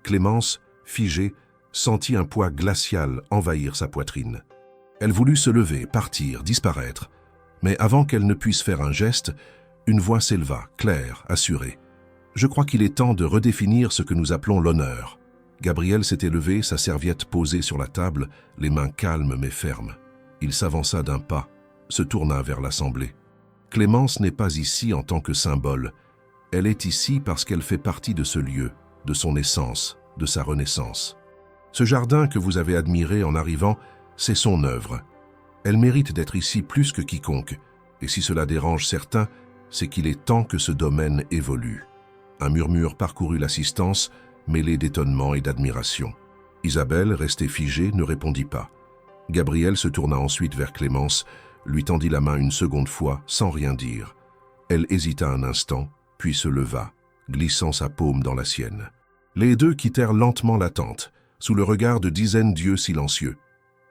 Clémence, figée, sentit un poids glacial envahir sa poitrine. Elle voulut se lever, partir, disparaître. Mais avant qu'elle ne puisse faire un geste, une voix s'éleva, claire, assurée. « Je crois qu'il est temps de redéfinir ce que nous appelons l'honneur. » Gabriel s'était levé, sa serviette posée sur la table, les mains calmes mais fermes. Il s'avança d'un pas, se tourna vers l'assemblée. Clémence n'est pas ici en tant que symbole. Elle est ici parce qu'elle fait partie de ce lieu, de son essence, de sa renaissance. Ce jardin que vous avez admiré en arrivant, c'est son œuvre. Elle mérite d'être ici plus que quiconque, et si cela dérange certains, c'est qu'il est temps que ce domaine évolue. Un murmure parcourut l'assistance, mêlé d'étonnement et d'admiration. Isabelle, restée figée, ne répondit pas. Gabriel se tourna ensuite vers Clémence, lui tendit la main une seconde fois, sans rien dire. Elle hésita un instant, puis se leva, glissant sa paume dans la sienne. Les deux quittèrent lentement la tente, sous le regard de dizaines d'yeux silencieux.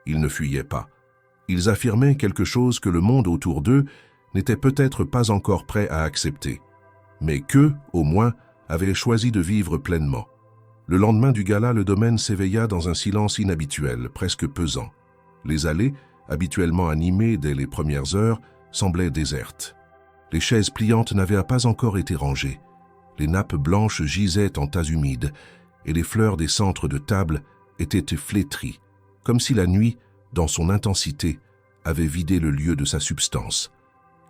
Ils ne fuyaient pas. Ils affirmaient quelque chose que le monde autour d'eux n'était peut-être pas encore prêt à accepter, mais qu'eux, au moins, avaient choisi de vivre pleinement. Le lendemain du gala, le domaine s'éveilla dans un silence inhabituel, presque pesant. Les allées, habituellement animées dès les premières heures, semblaient désertes. Les chaises pliantes n'avaient pas encore été rangées. Les nappes blanches gisaient en tas humides, et les fleurs des centres de table étaient flétries, comme si la nuit, dans son intensité, avait vidé le lieu de sa substance.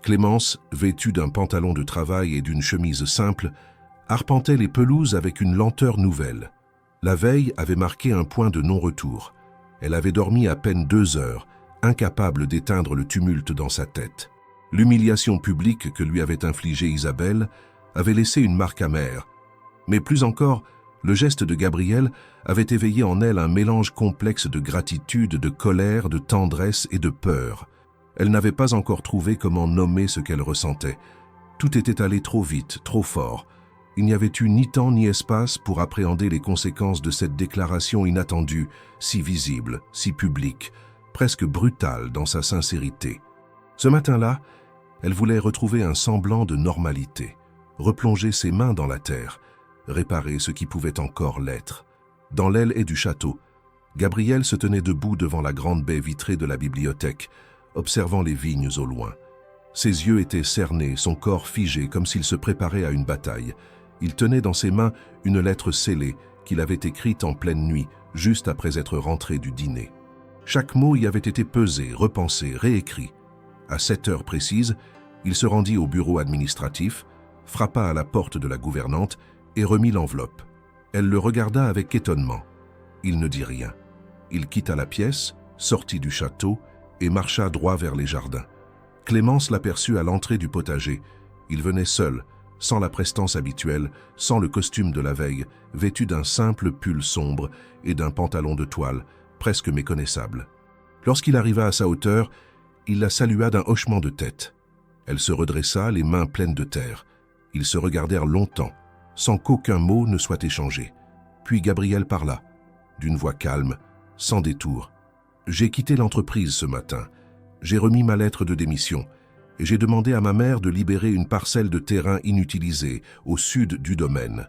Clémence, vêtue d'un pantalon de travail et d'une chemise simple, arpentait les pelouses avec une lenteur nouvelle. La veille avait marqué un point de non-retour. Elle avait dormi à peine 2 heures, incapable d'éteindre le tumulte dans sa tête. L'humiliation publique que lui avait infligée Isabelle avait laissé une marque amère. Mais plus encore, le geste de Gabriel avait éveillé en elle un mélange complexe de gratitude, de colère, de tendresse et de peur. Elle n'avait pas encore trouvé comment nommer ce qu'elle ressentait. Tout était allé trop vite, trop fort. Il n'y avait eu ni temps ni espace pour appréhender les conséquences de cette déclaration inattendue, si visible, si publique, presque brutale dans sa sincérité. Ce matin-là, elle voulait retrouver un semblant de normalité, replonger ses mains dans la terre, réparer ce qui pouvait encore l'être. Dans l'aile et du château, Gabriel se tenait debout devant la grande baie vitrée de la bibliothèque, observant les vignes au loin. Ses yeux étaient cernés, son corps figé comme s'il se préparait à une bataille. Il tenait dans ses mains une lettre scellée qu'il avait écrite en pleine nuit, juste après être rentré du dîner. Chaque mot y avait été pesé, repensé, réécrit. À 7 heures précises, il se rendit au bureau administratif, frappa à la porte de la gouvernante et remit l'enveloppe. Elle le regarda avec étonnement. Il ne dit rien. Il quitta la pièce, sortit du château et marcha droit vers les jardins. Clémence l'aperçut à l'entrée du potager. Il venait seul, sans la prestance habituelle, sans le costume de la veille, vêtu d'un simple pull sombre et d'un pantalon de toile, presque méconnaissable. Lorsqu'il arriva à sa hauteur, il la salua d'un hochement de tête. Elle se redressa, les mains pleines de terre. Ils se regardèrent longtemps, sans qu'aucun mot ne soit échangé. Puis Gabriel parla, d'une voix calme, sans détour. « J'ai quitté l'entreprise ce matin. J'ai remis ma lettre de démission et j'ai demandé à ma mère de libérer une parcelle de terrain inutilisée au sud du domaine. »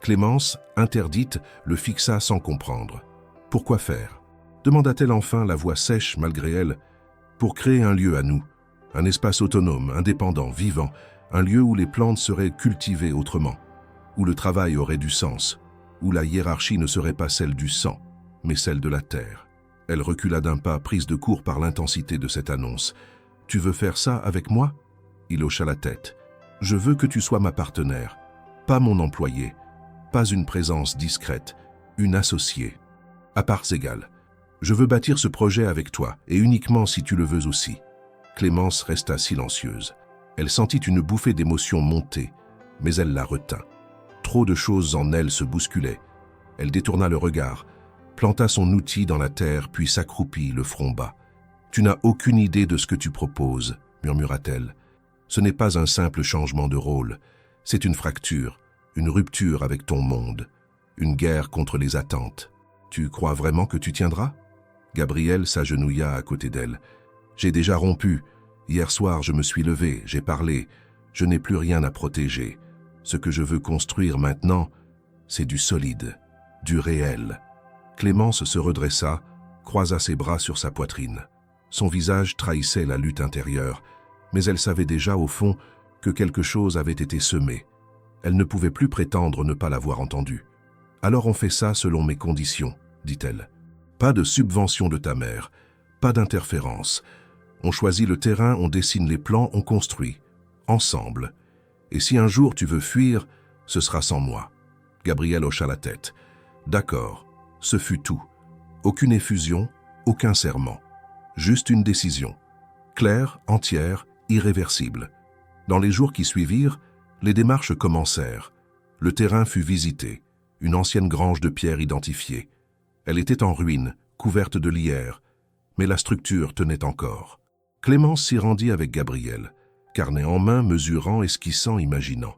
Clémence, interdite, le fixa sans comprendre. « Pourquoi faire ?» demanda-t-elle enfin, la voix sèche malgré elle. « Pour créer un lieu à nous, un espace autonome, indépendant, vivant, un lieu où les plantes seraient cultivées autrement, où le travail aurait du sens, où la hiérarchie ne serait pas celle du sang, mais celle de la terre. » Elle recula d'un pas, prise de court par l'intensité de cette annonce. « Tu veux faire ça avec moi ?» Il hocha la tête. « Je veux que tu sois ma partenaire, pas mon employé, pas une présence discrète, une associée. À parts égales. Je veux bâtir ce projet avec toi, et uniquement si tu le veux aussi. » Clémence resta silencieuse. Elle sentit une bouffée d'émotion monter, mais elle la retint. Trop de choses en elle se bousculaient. Elle détourna le regard, planta son outil dans la terre, puis s'accroupit, le front bas. « Tu n'as aucune idée de ce que tu proposes, » murmura-t-elle. « Ce n'est pas un simple changement de rôle, c'est une fracture, une rupture avec ton monde, une guerre contre les attentes. Tu crois vraiment que tu tiendras ?» Gabriel s'agenouilla à côté d'elle. « J'ai déjà rompu. Hier soir, je me suis levé, j'ai parlé. Je n'ai plus rien à protéger. Ce que je veux construire maintenant, c'est du solide, du réel. » Clémence se redressa, croisa ses bras sur sa poitrine. Son visage trahissait la lutte intérieure, mais elle savait déjà au fond que quelque chose avait été semé. Elle ne pouvait plus prétendre ne pas l'avoir entendu. « Alors on fait ça selon mes conditions, » dit-elle. « Pas de subvention de ta mère, pas d'interférence. On choisit le terrain, on dessine les plans, on construit. Ensemble. Et si un jour tu veux fuir, ce sera sans moi. » Gabriel hocha la tête. « D'accord. » Ce fut tout. Aucune effusion, aucun serment. Juste une décision. Claire, entière, irréversible. Dans les jours qui suivirent, les démarches commencèrent. Le terrain fut visité, une ancienne grange de pierre identifiée. Elle était en ruine, couverte de lierre, mais la structure tenait encore. Clémence s'y rendit avec Gabriel, carnet en main, mesurant, esquissant, imaginant.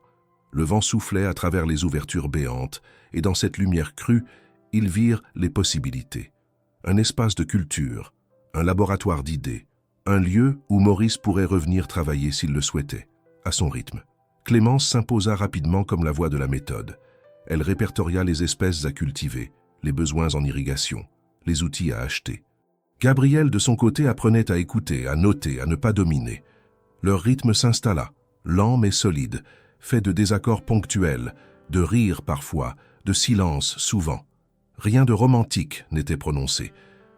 Le vent soufflait à travers les ouvertures béantes, et dans cette lumière crue, ils virent les possibilités. Un espace de culture, un laboratoire d'idées, un lieu où Maurice pourrait revenir travailler s'il le souhaitait, à son rythme. Clémence s'imposa rapidement comme la voix de la méthode. Elle répertoria les espèces à cultiver, les besoins en irrigation, les outils à acheter. Gabriel, de son côté, apprenait à écouter, à noter, à ne pas dominer. Leur rythme s'installa, lent mais solide, fait de désaccords ponctuels, de rires parfois, de silences souvent. Rien de romantique n'était prononcé,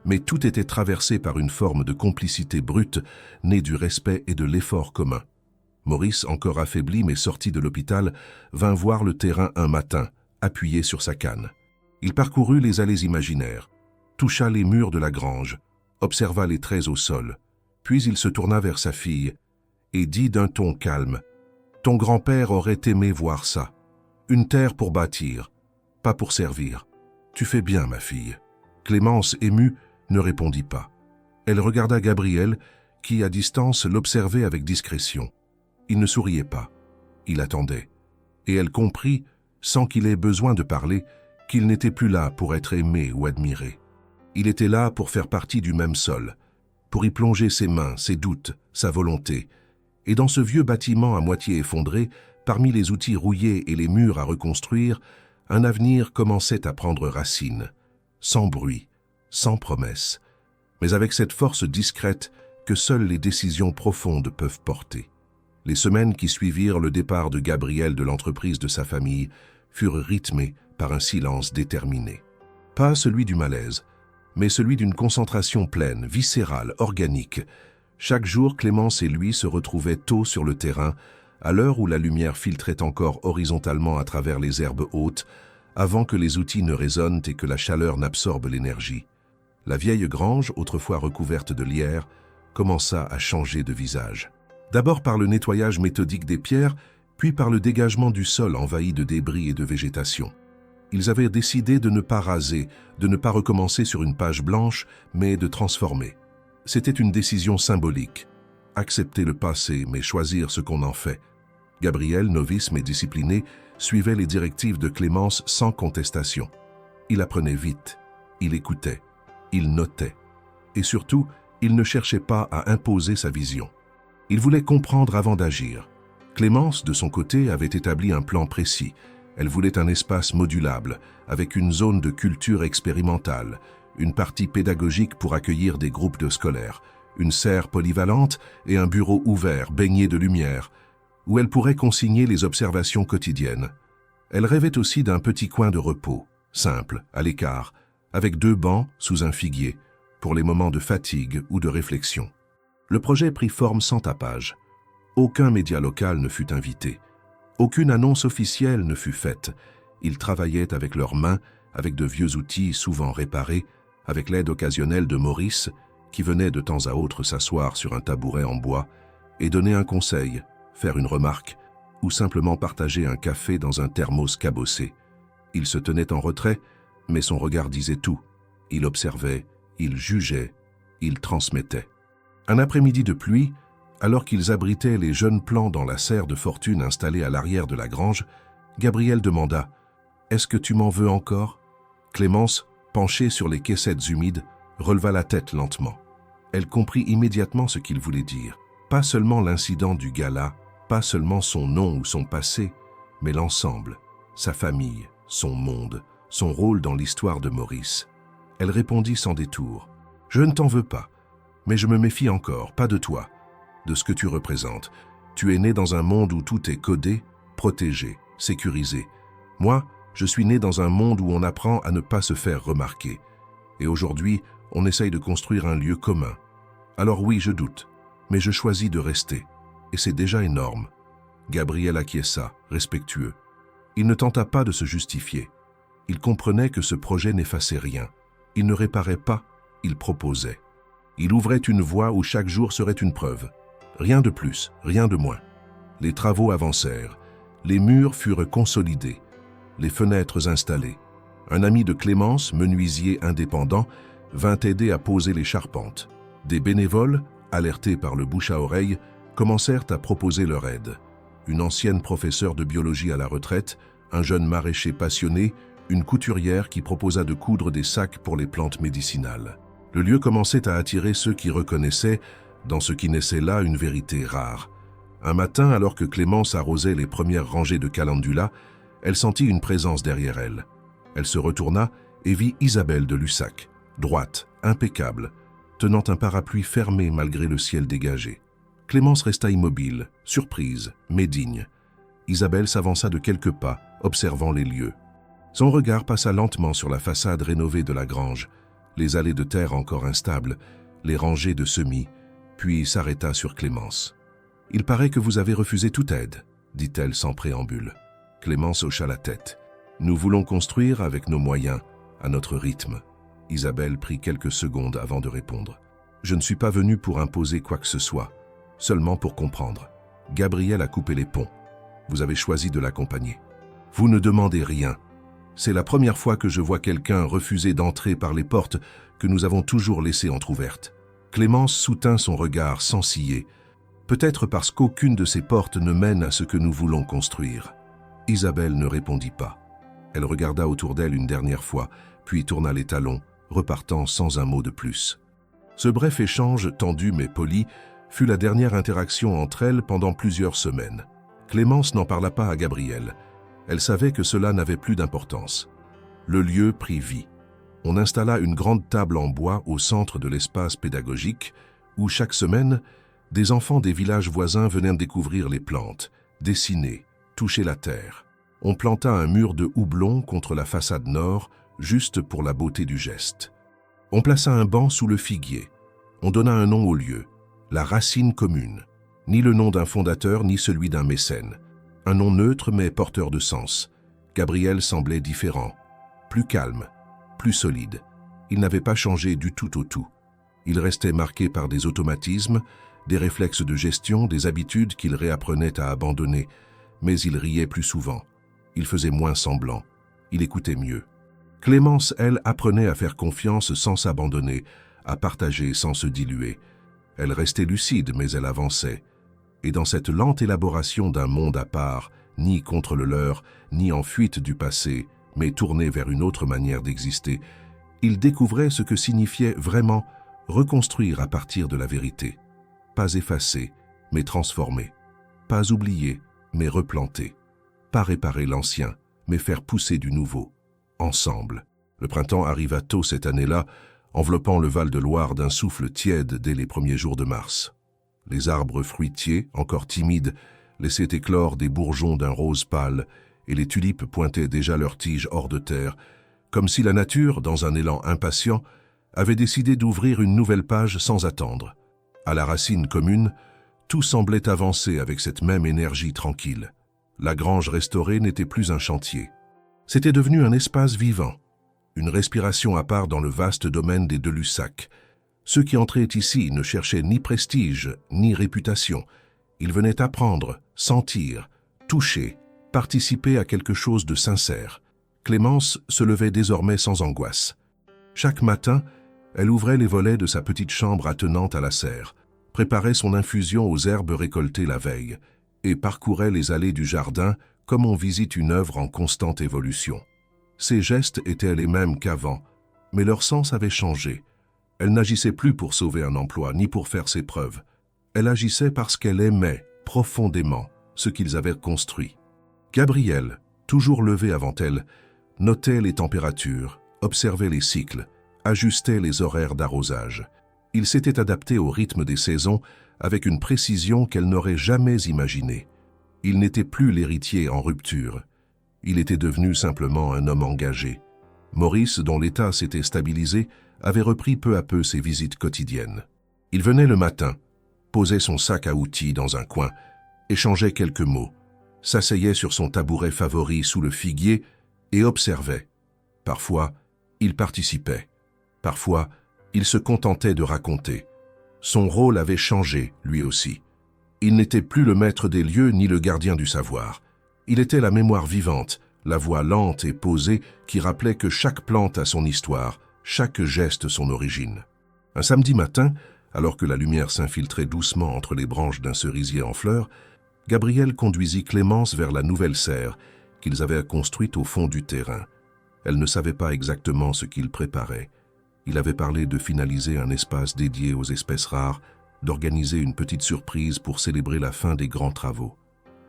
mais tout était traversé par une forme de complicité brute, née du respect et de l'effort commun. Maurice, encore affaibli mais sorti de l'hôpital, vint voir le terrain un matin, appuyé sur sa canne. Il parcourut les allées imaginaires, toucha les murs de la grange, observa les traits au sol, puis il se tourna vers sa fille et dit d'un ton calme « Ton grand-père aurait aimé voir ça. Une terre pour bâtir, pas pour servir. Tu fais bien, ma fille. » Clémence, émue, ne répondit pas. Elle regarda Gabriel, qui, à distance, l'observait avec discrétion. Il ne souriait pas. Il attendait. Et elle comprit, sans qu'il ait besoin de parler, qu'il n'était plus là pour être aimé ou admiré. Il était là pour faire partie du même sol, pour y plonger ses mains, ses doutes, sa volonté. Et dans ce vieux bâtiment à moitié effondré, parmi les outils rouillés et les murs à reconstruire, un avenir commençait à prendre racine, sans bruit, sans promesse, mais avec cette force discrète que seules les décisions profondes peuvent porter. Les semaines qui suivirent le départ de Gabriel de l'entreprise de sa famille furent rythmées par un silence déterminé. Pas celui du malaise, mais celui d'une concentration pleine, viscérale, organique. Chaque jour, Clémence et lui se retrouvaient tôt sur le terrain, à l'heure où la lumière filtrait encore horizontalement à travers les herbes hautes, avant que les outils ne résonnent et que la chaleur n'absorbe l'énergie. La vieille grange, autrefois recouverte de lierre, commença à changer de visage. D'abord par le nettoyage méthodique des pierres, puis par le dégagement du sol envahi de débris et de végétation. Ils avaient décidé de ne pas raser, de ne pas recommencer sur une page blanche, mais de transformer. C'était une décision symbolique. Accepter le passé, mais choisir ce qu'on en fait. Gabriel, novice mais discipliné, suivait les directives de Clémence sans contestation. Il apprenait vite, il écoutait, il notait. Et surtout, il ne cherchait pas à imposer sa vision. Il voulait comprendre avant d'agir. Clémence, de son côté, avait établi un plan précis. Elle voulait un espace modulable, avec une zone de culture expérimentale, une partie pédagogique pour accueillir des groupes de scolaires, une serre polyvalente et un bureau ouvert, baigné de lumière, où elle pourrait consigner les observations quotidiennes. Elle rêvait aussi d'un petit coin de repos, simple, à l'écart, avec 2 bancs sous un figuier, pour les moments de fatigue ou de réflexion. Le projet prit forme sans tapage. Aucun média local ne fut invité. Aucune annonce officielle ne fut faite. Ils travaillaient avec leurs mains, avec de vieux outils souvent réparés, avec l'aide occasionnelle de Maurice, qui venait de temps à autre s'asseoir sur un tabouret en bois et donner un conseil, faire une remarque, ou simplement partager un café dans un thermos cabossé. Il se tenait en retrait, mais son regard disait tout. Il observait, il jugeait, il transmettait. Un après-midi de pluie, alors qu'ils abritaient les jeunes plants dans la serre de fortune installée à l'arrière de la grange, Gabriel demanda « Est-ce que tu m'en veux encore ?» Clémence, penchée sur les caissettes humides, releva la tête lentement. Elle comprit immédiatement ce qu'il voulait dire. Pas seulement l'incident du gala, pas seulement son nom ou son passé, mais l'ensemble, sa famille, son monde, son rôle dans l'histoire de Maurice. Elle répondit sans détour « Je ne t'en veux pas, mais je me méfie encore, pas de toi, de ce que tu représentes. Tu es né dans un monde où tout est codé, protégé, sécurisé. Moi, je suis né dans un monde où on apprend à ne pas se faire remarquer. Et aujourd'hui, on essaye de construire un lieu commun. Alors oui, je doute, mais je choisis de rester. Et c'est déjà énorme. » Gabriel acquiesça, respectueux. Il ne tenta pas de se justifier. Il comprenait que ce projet n'effaçait rien. Il ne réparait pas, il proposait. Il ouvrait une voie où chaque jour serait une preuve. Rien de plus, rien de moins. Les travaux avancèrent. Les murs furent consolidés. Les fenêtres installées. Un ami de Clémence, menuisier indépendant, vint aider à poser les charpentes. Des bénévoles, alertés par le bouche à oreille, commencèrent à proposer leur aide. Une ancienne professeure de biologie à la retraite, un jeune maraîcher passionné, une couturière qui proposa de coudre des sacs pour les plantes médicinales. Le lieu commençait à attirer ceux qui reconnaissaient, dans ce qui naissait là, une vérité rare. Un matin, alors que Clémence arrosait les premières rangées de calendula, Elle sentit une présence derrière elle. Elle se retourna et vit Isabelle de Lussac, droite, impeccable, tenant un parapluie fermé malgré le ciel dégagé. Clémence resta immobile, surprise, mais digne. Isabelle s'avança de quelques pas, observant les lieux. Son regard passa lentement sur la façade rénovée de la grange, les allées de terre encore instables, les rangées de semis, puis s'arrêta sur Clémence. « Il paraît que vous avez refusé toute aide, » dit-elle sans préambule. Clémence hocha la tête. « Nous voulons construire avec nos moyens, à notre rythme. » Isabelle prit quelques secondes avant de répondre. « Je ne suis pas venue pour imposer quoi que ce soit, seulement pour comprendre. Gabriel a coupé les ponts. Vous avez choisi de l'accompagner. Vous ne demandez rien. C'est la première fois que je vois quelqu'un refuser d'entrer par les portes que nous avons toujours laissées entr'ouvertes. » Clémence soutint son regard sans ciller, peut-être parce qu'aucune de ces portes ne mène à ce que nous voulons construire. Isabelle ne répondit pas. Elle regarda autour d'elle une dernière fois, puis tourna les talons, repartant sans un mot de plus. Ce bref échange, tendu mais poli, fut la dernière interaction entre elles pendant plusieurs semaines. Clémence n'en parla pas à Gabriel. Elle savait que cela n'avait plus d'importance. Le lieu prit vie. On installa une grande table en bois au centre de l'espace pédagogique où, chaque semaine, des enfants des villages voisins venaient découvrir les plantes, dessiner, toucher la terre. On planta un mur de houblon contre la façade nord, juste pour la beauté du geste. On plaça un banc sous le figuier. On donna un nom au lieu, la Racine commune. Ni le nom d'un fondateur, ni celui d'un mécène. Un nom neutre mais porteur de sens. Gabriel semblait différent, plus calme, plus solide. Il n'avait pas changé du tout au tout. Il restait marqué par des automatismes, des réflexes de gestion, des habitudes qu'il réapprenait à abandonner, mais il riait plus souvent. Il faisait moins semblant. Il écoutait mieux. Clémence, elle, apprenait à faire confiance sans s'abandonner, à partager sans se diluer. Elle restait lucide, mais elle avançait. Et dans cette lente élaboration d'un monde à part, ni contre le leur, ni en fuite du passé, mais tourné vers une autre manière d'exister, il découvrait ce que signifiait vraiment reconstruire à partir de la vérité. Pas effacer, mais transformer. Pas oublier, mais replanter. Pas réparer l'ancien, mais faire pousser du nouveau. Ensemble. Le printemps arriva tôt cette année-là, enveloppant le Val-de-Loire d'un souffle tiède dès les premiers jours de mars. Les arbres fruitiers, encore timides, laissaient éclore des bourgeons d'un rose pâle, et les tulipes pointaient déjà leurs tiges hors de terre, comme si la nature, dans un élan impatient, avait décidé d'ouvrir une nouvelle page sans attendre. À la Racine commune, tout semblait avancer avec cette même énergie tranquille. La grange restaurée n'était plus un chantier. C'était devenu un espace vivant, une respiration à part dans le vaste domaine des de Lussac. Ceux qui entraient ici ne cherchaient ni prestige, ni réputation. Ils venaient apprendre, sentir, toucher, participer à quelque chose de sincère. Clémence se levait désormais sans angoisse. Chaque matin, elle ouvrait les volets de sa petite chambre attenante à la serre, préparait son infusion aux herbes récoltées la veille, et parcourait les allées du jardin comme on visite une œuvre en constante évolution. Ses gestes étaient les mêmes qu'avant, mais leur sens avait changé. Elle n'agissait plus pour sauver un emploi, ni pour faire ses preuves. Elle agissait parce qu'elle aimait profondément ce qu'ils avaient construit. Gabriel, toujours levé avant elle, notait les températures, observait les cycles, ajustait les horaires d'arrosage. Il s'était adapté au rythme des saisons avec une précision qu'elle n'aurait jamais imaginée. Il n'était plus l'héritier en rupture. Il était devenu simplement un homme engagé. Maurice, dont l'état s'était stabilisé, avait repris peu à peu ses visites quotidiennes. Il venait le matin, posait son sac à outils dans un coin, échangeait quelques mots, s'asseyait sur son tabouret favori sous le figuier et observait. Parfois, il participait. Parfois, il se contentait de raconter. Son rôle avait changé, lui aussi. Il n'était plus le maître des lieux ni le gardien du savoir. Il était la mémoire vivante, la voix lente et posée qui rappelait que chaque plante a son histoire, chaque geste son origine. Un samedi matin, alors que la lumière s'infiltrait doucement entre les branches d'un cerisier en fleurs, Gabriel conduisit Clémence vers la nouvelle serre qu'ils avaient construite au fond du terrain. Elle ne savait pas exactement ce qu'il préparait. Il avait parlé de finaliser un espace dédié aux espèces rares, d'organiser une petite surprise pour célébrer la fin des grands travaux.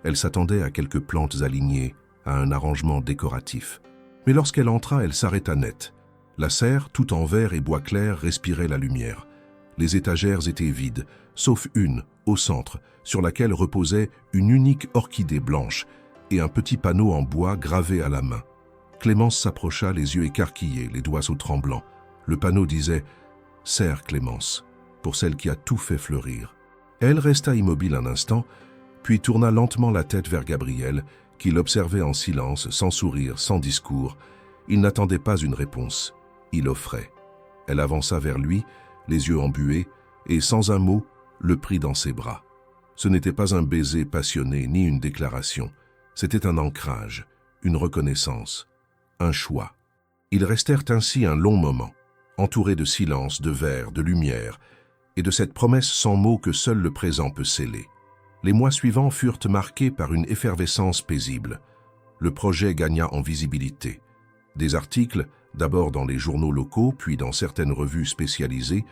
Elle s'attendait à quelques plantes alignées, à un arrangement décoratif. Mais lorsqu'elle entra, elle s'arrêta net. La serre, tout en verre et bois clair, respirait la lumière. Les étagères étaient vides, sauf une, au centre, sur laquelle reposait une unique orchidée blanche et un petit panneau en bois gravé à la main. Clémence s'approcha, les yeux écarquillés, les doigts tremblants. Le panneau disait « Serre Clémence », pour celle qui a tout fait fleurir. Elle resta immobile un instant, puis tourna lentement la tête vers Gabriel, qui l'observait en silence, sans sourire, sans discours. Il n'attendait pas une réponse. Il offrait. Elle avança vers lui, les yeux embués, et sans un mot, le prit dans ses bras. Ce n'était pas un baiser passionné, ni une déclaration. C'était un ancrage, une reconnaissance, un choix. Ils restèrent ainsi un long moment, entourés de silence, de verre, de lumière, et de cette promesse sans mots que seul le présent peut sceller. Les mois suivants furent marqués par une effervescence paisible. Le projet gagna en visibilité. Des articles, d'abord dans les journaux locaux, puis dans certaines revues spécialisées,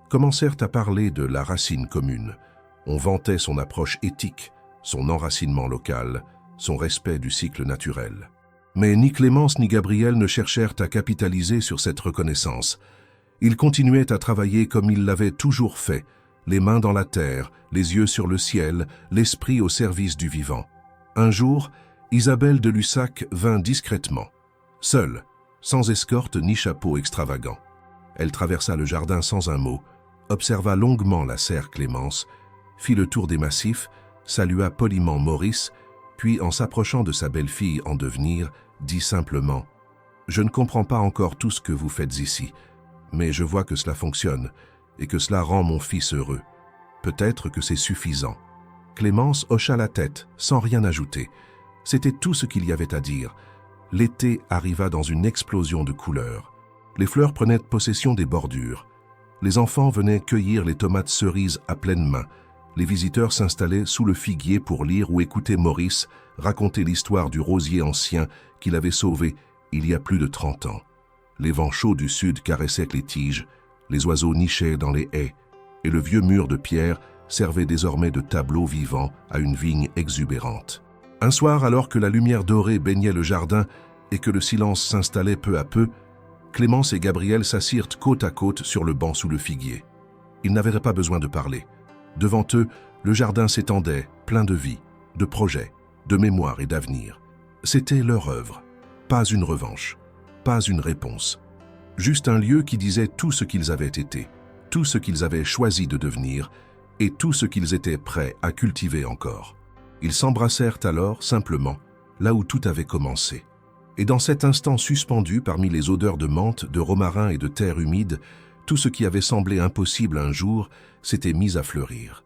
commencèrent à parler de la racine commune. On vantait son approche éthique, son enracinement local, son respect du cycle naturel. Mais ni Clémence ni Gabriel ne cherchèrent à capitaliser sur cette reconnaissance. Ils continuaient à travailler comme ils l'avaient toujours fait, les mains dans la terre, les yeux sur le ciel, l'esprit au service du vivant. Un jour, Isabelle de Lussac vint discrètement, seule, sans escorte ni chapeau extravagant. Elle traversa le jardin sans un mot, observa longuement la serre Clémence, fit le tour des massifs, salua poliment Maurice, puis en s'approchant de sa belle-fille en devenir, dit simplement « Je ne comprends pas encore tout ce que vous faites ici, mais je vois que cela fonctionne et que cela rend mon fils heureux. Peut-être que c'est suffisant. » Clémence hocha la tête, sans rien ajouter. C'était tout ce qu'il y avait à dire. L'été arriva dans une explosion de couleurs. Les fleurs prenaient possession des bordures. Les enfants venaient cueillir les tomates cerises à pleine main. Les visiteurs s'installaient sous le figuier pour lire ou écouter Maurice raconter l'histoire du rosier ancien qu'il avait sauvé il y a plus de 30 ans. Les vents chauds du sud caressaient les tiges, les oiseaux nichaient dans les haies, et le vieux mur de pierre servait désormais de tableau vivant à une vigne exubérante. Un soir, alors que la lumière dorée baignait le jardin et que le silence s'installait peu à peu, Clémence et Gabriel s'assirent côte à côte sur le banc sous le figuier. Ils n'avaient pas besoin de parler. Devant eux, le jardin s'étendait, plein de vie, de projets, de mémoire et d'avenir. C'était leur œuvre, pas une revanche, pas une réponse. Juste un lieu qui disait tout ce qu'ils avaient été, tout ce qu'ils avaient choisi de devenir et tout ce qu'ils étaient prêts à cultiver encore. Ils s'embrassèrent alors, simplement, là où tout avait commencé. Et dans cet instant suspendu parmi les odeurs de menthe, de romarin et de terre humide, tout ce qui avait semblé impossible un jour s'était mis à fleurir.